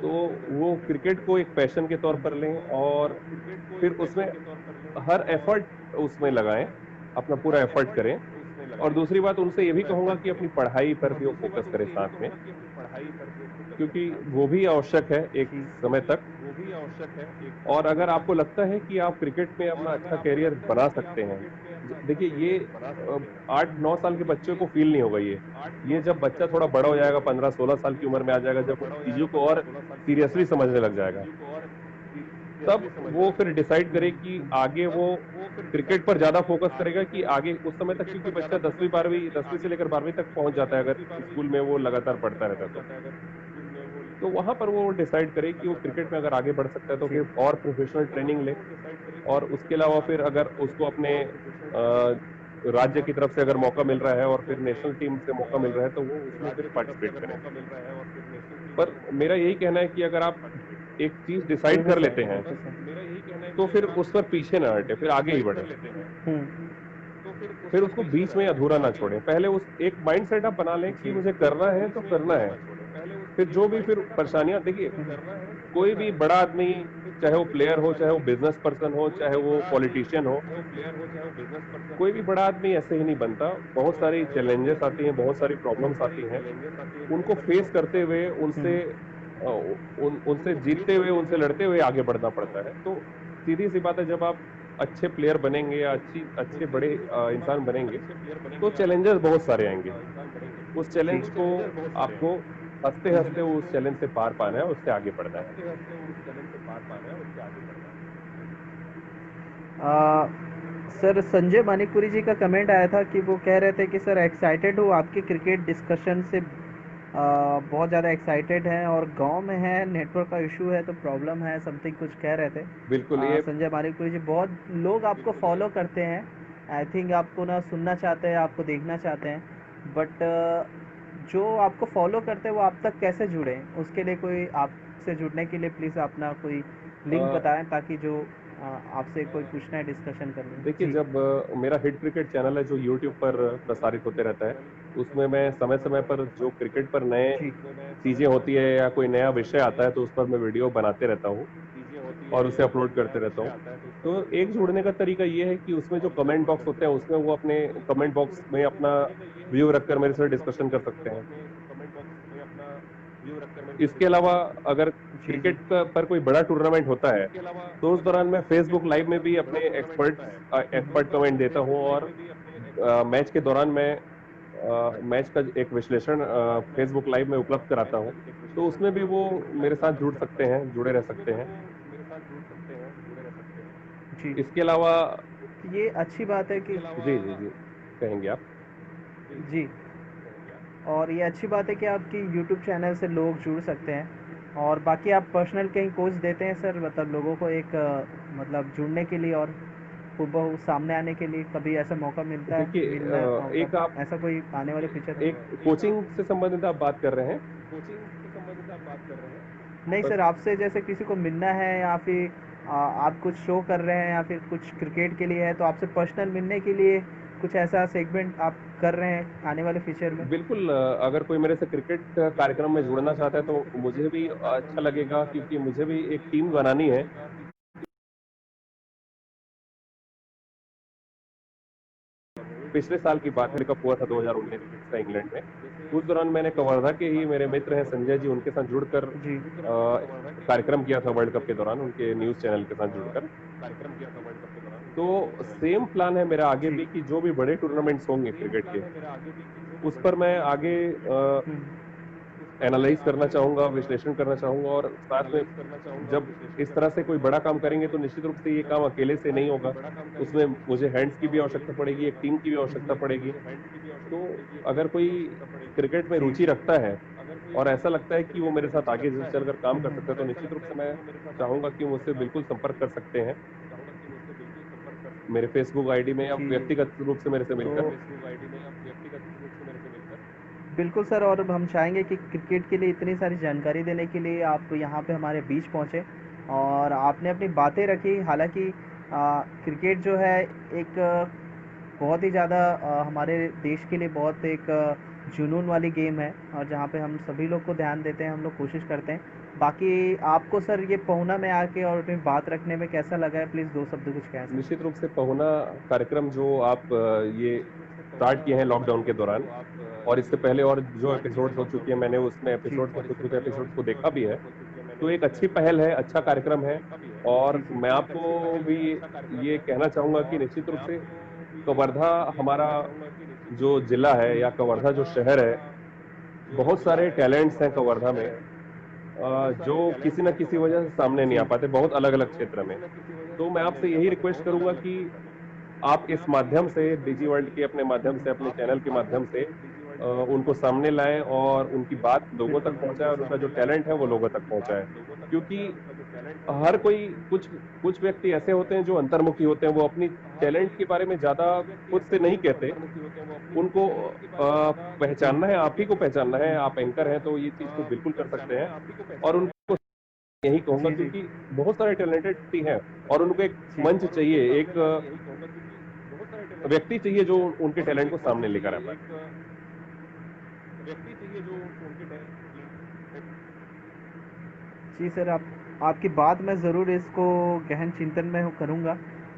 तो वो क्रिकेट को एक पैशन के तौर पर लें, और फिर उसमें हर एफर्ट उसमें लगाएं, अपना पूरा एफर्ट करें। और दूसरी बात, उनसे ये भी कहूंगा कि अपनी पढ़ाई पर भी वो फोकस करें साथ में, क्योंकि वो भी आवश्यक है एक जी समय तक। और अगर आपको लगता है कि आप क्रिकेट में अपना अच्छा करियर बना सकते हैं, देखिए, ये 8-9 साल के बच्चे को फील नहीं होगा ये जब बच्चा थोड़ा बड़ा हो जाएगा, 15-16 साल की उम्र में आ जाएगा, जब वो चीजों को और सीरियसली समझने लग जाएगा, तब वो फिर डिसाइड करे कि आगे वो क्रिकेट पर ज्यादा फोकस करेगा कि आगे उस समय तक, क्योंकि बच्चा 10वीं से लेकर 12वीं तक पहुंच जाता है अगर स्कूल में वो लगातार पढ़ता रहता है, तो वहां पर वो डिसाइड करे कि वो क्रिकेट में अगर आगे बढ़ सकता है तो जी फिर और प्रोफेशनल ट्रेनिंग ले। और उसके अलावा फिर अगर उसको अपने राज्य की तरफ से अगर मौका मिल रहा है और फिर नेशनल टीम से मौका मिल रहा है, तो वो उसमें फिर पार्टिसिपेट करें। पर मेरा यही कहना है कि अगर आप एक चीज डिसाइड कर लेते हैं, बिल्कुल सर। तो फिर उस पर पीछे ना हटे, फिर आगे ही बढ़े। हम्म फिर उसको बीच में अधूरा ना छोड़ें। पहले उस एक माइंड सेट आप बना लें कि मुझे करना है तो करना है। फिर जो भी फिर परेशानियां, देखिए कोई भी बड़ा आदमी, चाहे वो प्लेयर हो, चाहे वो बिजनेस पर्सन हो, चाहे वो पॉलिटिशियन हो, कोई भी बड़ा आदमी ऐसे ही नहीं बनता। बहुत सारी चैलेंजेस आती हैं, बहुत सारी प्रॉब्लम्स आती हैं, उनको फेस करते हुए उनसे जीतते हुए, उनसे लड़ते हुए आगे बढ़ना पड़ता है। तो सीधी सी बात है, जब आप अच्छे प्लेयर बनेंगे या अच्छे बड़े इंसान बनेंगे तो चैलेंजेस बहुत सारे आएंगे। उस चैलेंज को आपको हंसते हंसते उस चैलेंज से पार पाना है, उससे आगे बढ़ना है। सर संजय मानिकपुरी जी का कमेंट आया था कि वो कह रहे थे कि सर एक्साइटेड हूँ आपके क्रिकेट डिस्कशन से, बहुत ज़्यादा एक्साइटेड हैं और गांव में है, नेटवर्क का इशू है तो प्रॉब्लम है, समथिंग कुछ कह रहे थे। बिल्कुल, ये संजय मानिकपुरी जी, बहुत लोग आपको फॉलो करते हैं, आई थिंक आपको ना सुनना चाहते हैं, आपको देखना चाहते हैं, बट जो आपको फॉलो करते हैं वो आप तक कैसे जुड़े, उसके लिए कोई आपसे जुड़ने के लिए प्लीज़ अपना कोई लिंक बताएं ताकि जो आपसे कोई पूछना है, डिस्कशन करना है। देखिए, जी। जब मेरा हिट क्रिकेट चैनल है जो यूट्यूब पर प्रसारित होते रहता है, उसमें मैं समय समय पर जो क्रिकेट पर नए जी। चीजें होती है या कोई नया विषय आता है तो उस पर मैं वीडियो बनाते रहता हूँ और उसे अपलोड करते रहता हूँ। तो एक जुड़ने का तरीका ये है कि उसमें जो कमेंट बॉक्स होते हैं उसमें वो अपने कमेंट बॉक्स में अपना व्यू रखकर मेरे से डिस्कशन कर सकते हैं। इसके अलावा अगर जी। क्रिकेट पर कोई बड़ा टूर्नामेंट होता है तो उस दौरान मैं फेसबुक लाइव में भी अपने एक्सपर्ट कमेंट देता हूँ, और मैच के दौरान मैं मैच का एक विश्लेषण फेसबुक लाइव में उपलब्ध कराता हूँ। तो उसमें भी वो मेरे साथ जुड़ सकते हैं, जुड़े रह सकते हैं। जी। इसके अलावा ये अच्छी बात है कि जी जी जी, कहेंगे आप? जी, और ये अच्छी बात है कि आपकी यूट्यूब चैनल से लोग जुड़ सकते हैं, और बाकी आप पर्सनल कहीं कोच देते हैं सर, मतलब लोगों को एक मतलब जुड़ने के लिए और हूबहू सामने आने के लिए, कभी ऐसा मौका मिलता है, देखिए, मिलना एक मौका, आप ऐसा कोई आने वाले फ्यूचर में? एक कोचिंग से संबंधित आप बात कर रहे हैं? नहीं सर, आपसे जैसे किसी को मिलना है या फिर आप कुछ शो कर रहे हैं या फिर कुछ क्रिकेट के लिए है, तो आपसे पर्सनल मिलने के लिए कुछ ऐसा सेगमेंट आप कर रहे हैं आने वाले फ्यूचर में? बिल्कुल, अगर कोई मेरे से क्रिकेट कार्यक्रम में जुड़ना चाहता है तो मुझे भी अच्छा लगेगा, क्योंकि मुझे भी एक टीम बनानी है। पिछले साल की बात है, कप हुआ था 2019 का इंग्लैंड में। उस दौरान मैंने कवर्धा के ही मेरे मित्र हैं संजय जी, उनके साथ जुड़कर जी। कार्यक्रम किया था वर्ल्ड कप के दौरान, उनके न्यूज चैनल के साथ जुड़कर। तो सेम प्लान है मेरा आगे जी। भी कि जो भी बड़े टूर्नामेंट्स होंगे क्रिकेट के, उस पर मैं आगे एनालाइज करना चाहूंगा, विश्लेषण करना चाहूंगा, और साथ में जब इस तरह से कोई बड़ा काम करेंगे तो निश्चित रूप से ये काम अकेले से नहीं होगा। उसमें मुझे हैंड्स की भी आवश्यकता पड़ेगी, एक टीम की भी आवश्यकता पड़ेगी। तो अगर कोई क्रिकेट में जी। रुचि रखता है और ऐसा लगता है कि वो मेरे साथ आगे चलकर काम कर सकता है, तो निश्चित रूप से मैं चाहूंगा कि मुझसे बिल्कुल संपर्क कर सकते हैं मेरे फेसबुक आईडी में, या जी। व्यक्तिगत रूप से मेरे से मिलकर। बिल्कुल सर, और हम चाहेंगे कि क्रिकेट के लिए इतनी सारी जानकारी देने के लिए आप यहाँ पे हमारे बीच पहुँचे और आपने अपनी बातें रखी। हालांकि क्रिकेट जो है एक बहुत ही ज़्यादा हमारे देश के लिए बहुत एक जुनून वाली गेम है, और जहाँ पे हम सभी लोग को ध्यान देते हैं, हम लोग कोशिश करते हैं। बाकी आपको सर ये पहुना में आके और अपनी बात रखने में कैसा लगा है, प्लीज़ 2 शब्द कुछ कहें सर? निश्चित रूप से पहुना कार्यक्रम जो आप ये स्टार्ट किए हैं लॉकडाउन के दौरान, और इससे पहले और जो एपिसोड्स हो चुके हैं, मैंने उसमें जी। एपिसोड्स को, कुछ एपिसोड्स को देखा भी है। तो एक अच्छी पहल है, अच्छा कार्यक्रम है। और जी, जी। मैं आपको भी ये कहना चाहूंगा कि निश्चित रूप से कवर्धा हमारा जो जिला है या कवर्धा जो शहर है, बहुत सारे टैलेंट्स हैं कवर्धा में, जो किसी न किसी वजह से सामने नहीं जी। आ पाते, बहुत अलग अलग क्षेत्र में। तो मैं आपसे यही रिक्वेस्ट करूंगा कि आप इस माध्यम से, डिजी वर्ल्ड के अपने माध्यम से, अपने चैनल के माध्यम से उनको सामने लाएं और उनकी बात लोगों बिल्कुल, तक पहुंचाएं, बिल्कुल और उनका सर। जो टैलेंट है वो लोगों तक पहुंचाएं। क्योंकि हर कोई, कुछ कुछ व्यक्ति ऐसे होते हैं जो अंतर्मुखी होते हैं, वो अपनी टैलेंट के बारे में ज्यादा खुद से नहीं कहते। उनको जी। पहचानना है, आप ही को पहचानना है। आप एंकर हैं तो ये चीज को बिल्कुल कर सकते हैं, और उनको यही कहूंगा, जी, जी। क्योंकि बहुत सारे टैलेंटेड व्यक्ति हैं और उनको एक जी। मंच चाहिए, एक व्यक्ति चाहिए जो उनके टैलेंट को सामने लेकर आ पाए। व्यक्ति चाहिए जो उनके जी सर, आपकी बात मैं ज़रूर इसको गहन चिंतन में करूँगा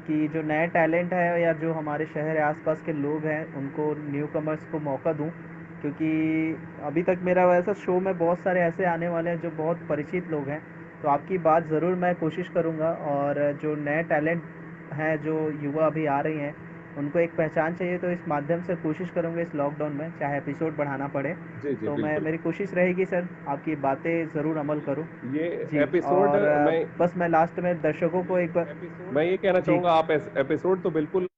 कि जो नए टैलेंट है या जो हमारे शहर या आसपास के लोग हैं उनको न्यू कमर्स को मौका दूं, क्योंकि अभी तक मेरा वैसा शो में बहुत सारे ऐसे आने वाले हैं जो बहुत परिचित लोग हैं। तो आपकी बात ज़रूर मैं कोशिश करूँगा, और जो नए टैलेंट हैं जो युवा अभी आ रही हैं उनको एक पहचान चाहिए, तो इस माध्यम से कोशिश करूँगा इस लॉकडाउन में चाहे एपिसोड बढ़ाना पड़े। जी जी तो मैं बिल्कुल। मेरी कोशिश रहेगी सर आपकी बातें ज़रूर अमल करूँ। ये जी, एपिसोड और मैं बस मैं लास्ट में दर्शकों को एक बार मैं ये कहना जी चाहूंगा, आप एपिसोड तो बिल्कुल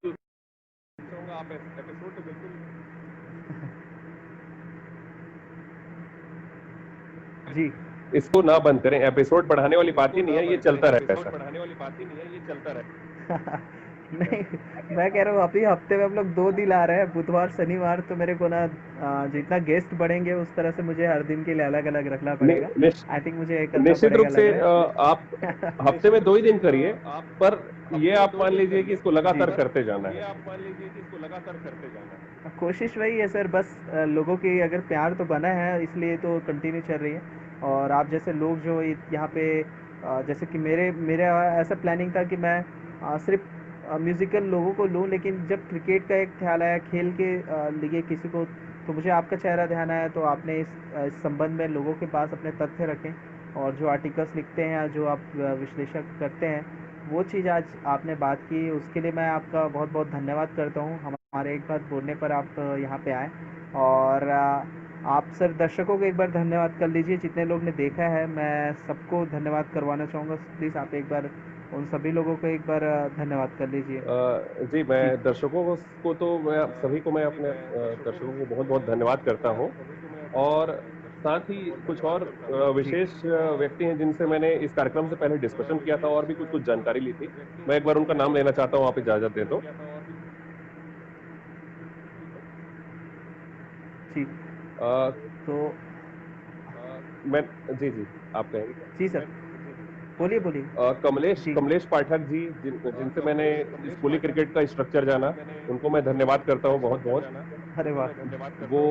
जी इसको ना बंद करें। एपिसोड बढ़ाने वाली बात ही नहीं है, ये चलता रहता है सर। नहीं, मैं कह रहा हूँ अभी हफ्ते में हम लोग 2 दिन आ रहे हैं, बुधवार शनिवार, तो मेरे को ना जितना गेस्ट बढ़ेंगे उस तरह से मुझे हर दिन के लिए अलग अलग रखना पड़ेगा। आई थिंक मुझे ये करना निश्चित पड़ेगा रूप से लग रहा है। आप हफ्ते में 2 ही दिन करिए, पर ये आप मान लीजिए कि इसको जी लगातार करते जाना है। कोशिश वही है सर, बस लोगों की अगर प्यार तो बना है इसलिए तो कंटिन्यू चल रही है। और आप जैसे लोग जो यहाँ पे जैसे कि मेरा ऐसा प्लानिंग था कि मैं सिर्फ म्यूज़िकल लोगों को लूँ, लेकिन जब क्रिकेट का एक ख्याल आया खेल के लिए किसी को, तो मुझे आपका चेहरा ध्यान आया, तो आपने इस संबंध में लोगों के पास अपने तथ्य रखें, और जो आर्टिकल्स लिखते हैं या जो आप विश्लेषण करते हैं वो चीज़ आज आपने बात की, उसके लिए मैं आपका बहुत बहुत धन्यवाद करता हूँ। हमारे एक बात बोलने पर आप यहाँ पे आए, और आप सर दर्शकों को एक बार धन्यवाद कर लीजिए जितने लोग ने देखा है। मैं सबको धन्यवाद करवाना चाहूँगा, प्लीज़ आप एक बार उन सभी लोगों को एक बार धन्यवाद कर लीजिए। जी, मैं जी दर्शकों को तो मैं सभी को मैं अपने दर्शकों को बहुत-बहुत धन्यवाद करता हूँ, और साथ ही कुछ और जी विशेष व्यक्ति हैं जिनसे मैंने इस कार्यक्रम से पहले डिस्कशन किया था और भी कुछ-कुछ जानकारी ली थी। मैं एक बार उनका नाम लेना चाहता हूँ, आप इजाज़त दें तो। जी अ, तो मैं जी, जी, आप कहेंगे क्या? जी सर, बोलिए बोलिए। कमलेश जी कमलेश पाठक जी, जिनसे मैंने स्कूली क्रिकेट का स्ट्रक्चर जाना, उनको मैं धन्यवाद करता हूँ बहुत-बहुत। अरे वाह, वो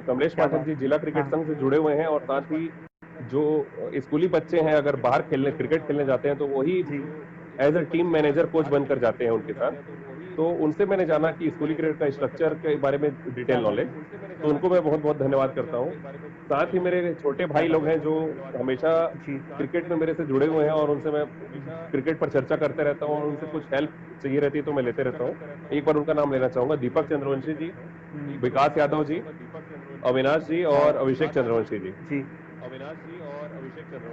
कमलेश क्या पाठक बात। जी जिला क्रिकेट हाँ संघ से जुड़े हुए हैं, और साथ ही जो स्कूली बच्चे हैं अगर बाहर खेलने क्रिकेट खेलने जाते हैं तो वही जी as a team manager coach बनकर जाते हैं उनके साथ। तो उनसे मैंने जाना कि स्कूली क्रिकेट का स्ट्रक्चर के बारे में डिटेल क्या बात नॉलेज, है। तो उनको मैं बहुत-बहुत धन्यवाद करता हूँ। साथ ही मेरे छोटे क्या भाई लोग बात हैं जो हमेशा है। जी क्रिकेट में मेरे से जुड़े हुए हैं, और उनसे मैं क्रिकेट पर चर्चा करते रहता हूँ, और उनसे कुछ हेल्प चाहिए रहती है तो मैं लेते रहता हूँ। एक बार उनका नाम लेना चाहूँगा, दीपक चंद्रवंशी जी, विकास यादव जी, अविनाश जी क्या और बात। अभिषेक चंद्रवंशी जी। जी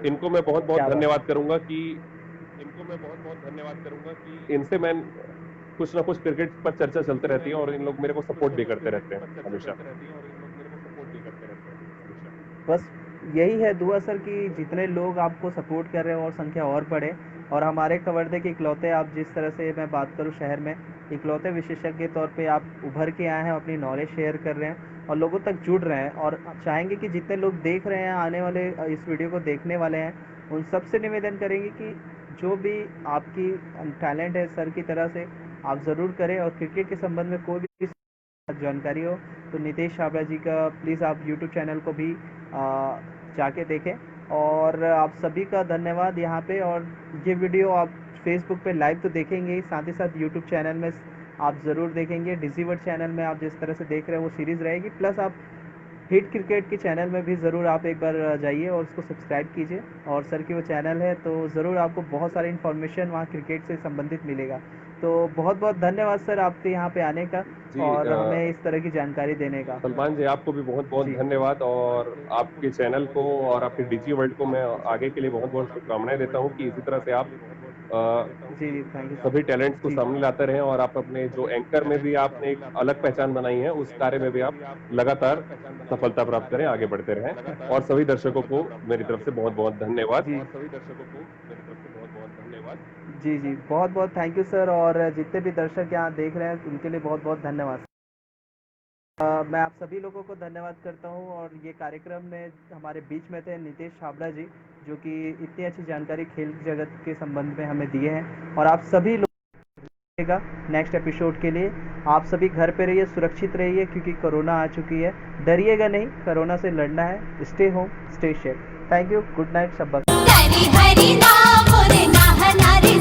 इनको मैं बहुत-बहुत क्या बात धन्यवाद है। करूँगा कि इनसे मैं कुछ ना कुछ क्रिकेट पर चर्चा चलते रहती है, और इन लोग मेरे को सपोर्ट भी करते रहते हैं हमेशा। बस यही है दुआ सर कि जितने लोग आपको सपोर्ट कर रहे हो और संख्या और बढ़े, और हमारे कवर्धे के इकलौते, आप जिस तरह से मैं बात करूँ शहर में इकलौते विशेषज्ञ के तौर पे आप उभर के आए हैं, अपनी नॉलेज शेयर कर रहे हैं और लोगों तक जुड़ रहे हैं, और चाहेंगे कि जितने लोग देख रहे हैं आने वाले इस वीडियो को देखने वाले हैं उन सबसे निवेदन करेंगे कि जो भी आपकी टैलेंट है सर की तरह से आप ज़रूर करें, और क्रिकेट के संबंध में कोई भी जानकारी हो तो नितेश छाबड़ा जी का प्लीज़ आप यूट्यूब चैनल को भी जाके देखें। और आप सभी का धन्यवाद यहाँ पे, और ये वीडियो आप फेसबुक पे लाइव तो देखेंगे ही, साथ ही साथ यूट्यूब चैनल में आप ज़रूर देखेंगे। डिजीवर्ड चैनल में आप जिस तरह से देख रहे हैं वो सीरीज़ रहेगी, प्लस आप हिट क्रिकेट के चैनल में भी ज़रूर आप एक बार जाइए और उसको सब्सक्राइब कीजिए, और सर की वो चैनल है तो ज़रूर आपको बहुत सारी इन्फॉर्मेशन वहाँ क्रिकेट से संबंधित मिलेगा। तो बहुत बहुत धन्यवाद सर आपके यहाँ पे आने का जी, और हमें इस तरह की जानकारी देने का। सलमान जी, आपको भी बहुत-बहुत जी धन्यवाद, और आपके चैनल को और आपके डिजी वर्ल्ड को मैं आगे के लिए बहुत-बहुत शुभकामनाएँ देता हूँ कि इसी तरह से आप जी जी, थैंक यू सभी टैलेंट्स को जी सामने लाते रहें, और आप अपने जो एंकर में भी आपने एक अलग पहचान बनाई है, उस कार्य में भी आप लगातार सफलता प्राप्त करें, आगे बढ़ते रहें, और सभी दर्शकों को मेरी तरफ से बहुत-बहुत धन्यवाद। जी जी जी, बहुत बहुत थैंक यू सर, और जितने भी दर्शक यहाँ देख रहे हैं उनके लिए बहुत बहुत धन्यवाद। मैं आप सभी लोगों को धन्यवाद करता हूँ, और ये कार्यक्रम में हमारे बीच में थे नितेश छाबड़ा जी, जो कि इतनी अच्छी जानकारी खेल जगत के संबंध में हमें दिए हैं, और आप सभी लोग नेक्स्ट एपिसोड के लिए। आप सभी घर पे रहिए, सुरक्षित रहिए, क्योंकि कोरोना आ चुकी है। डरिएगा नहीं, कोरोना से लड़ना है। Stay home, stay safe. Thank you, good night, शब्बा। हरि हरि नाम रे नाह नारी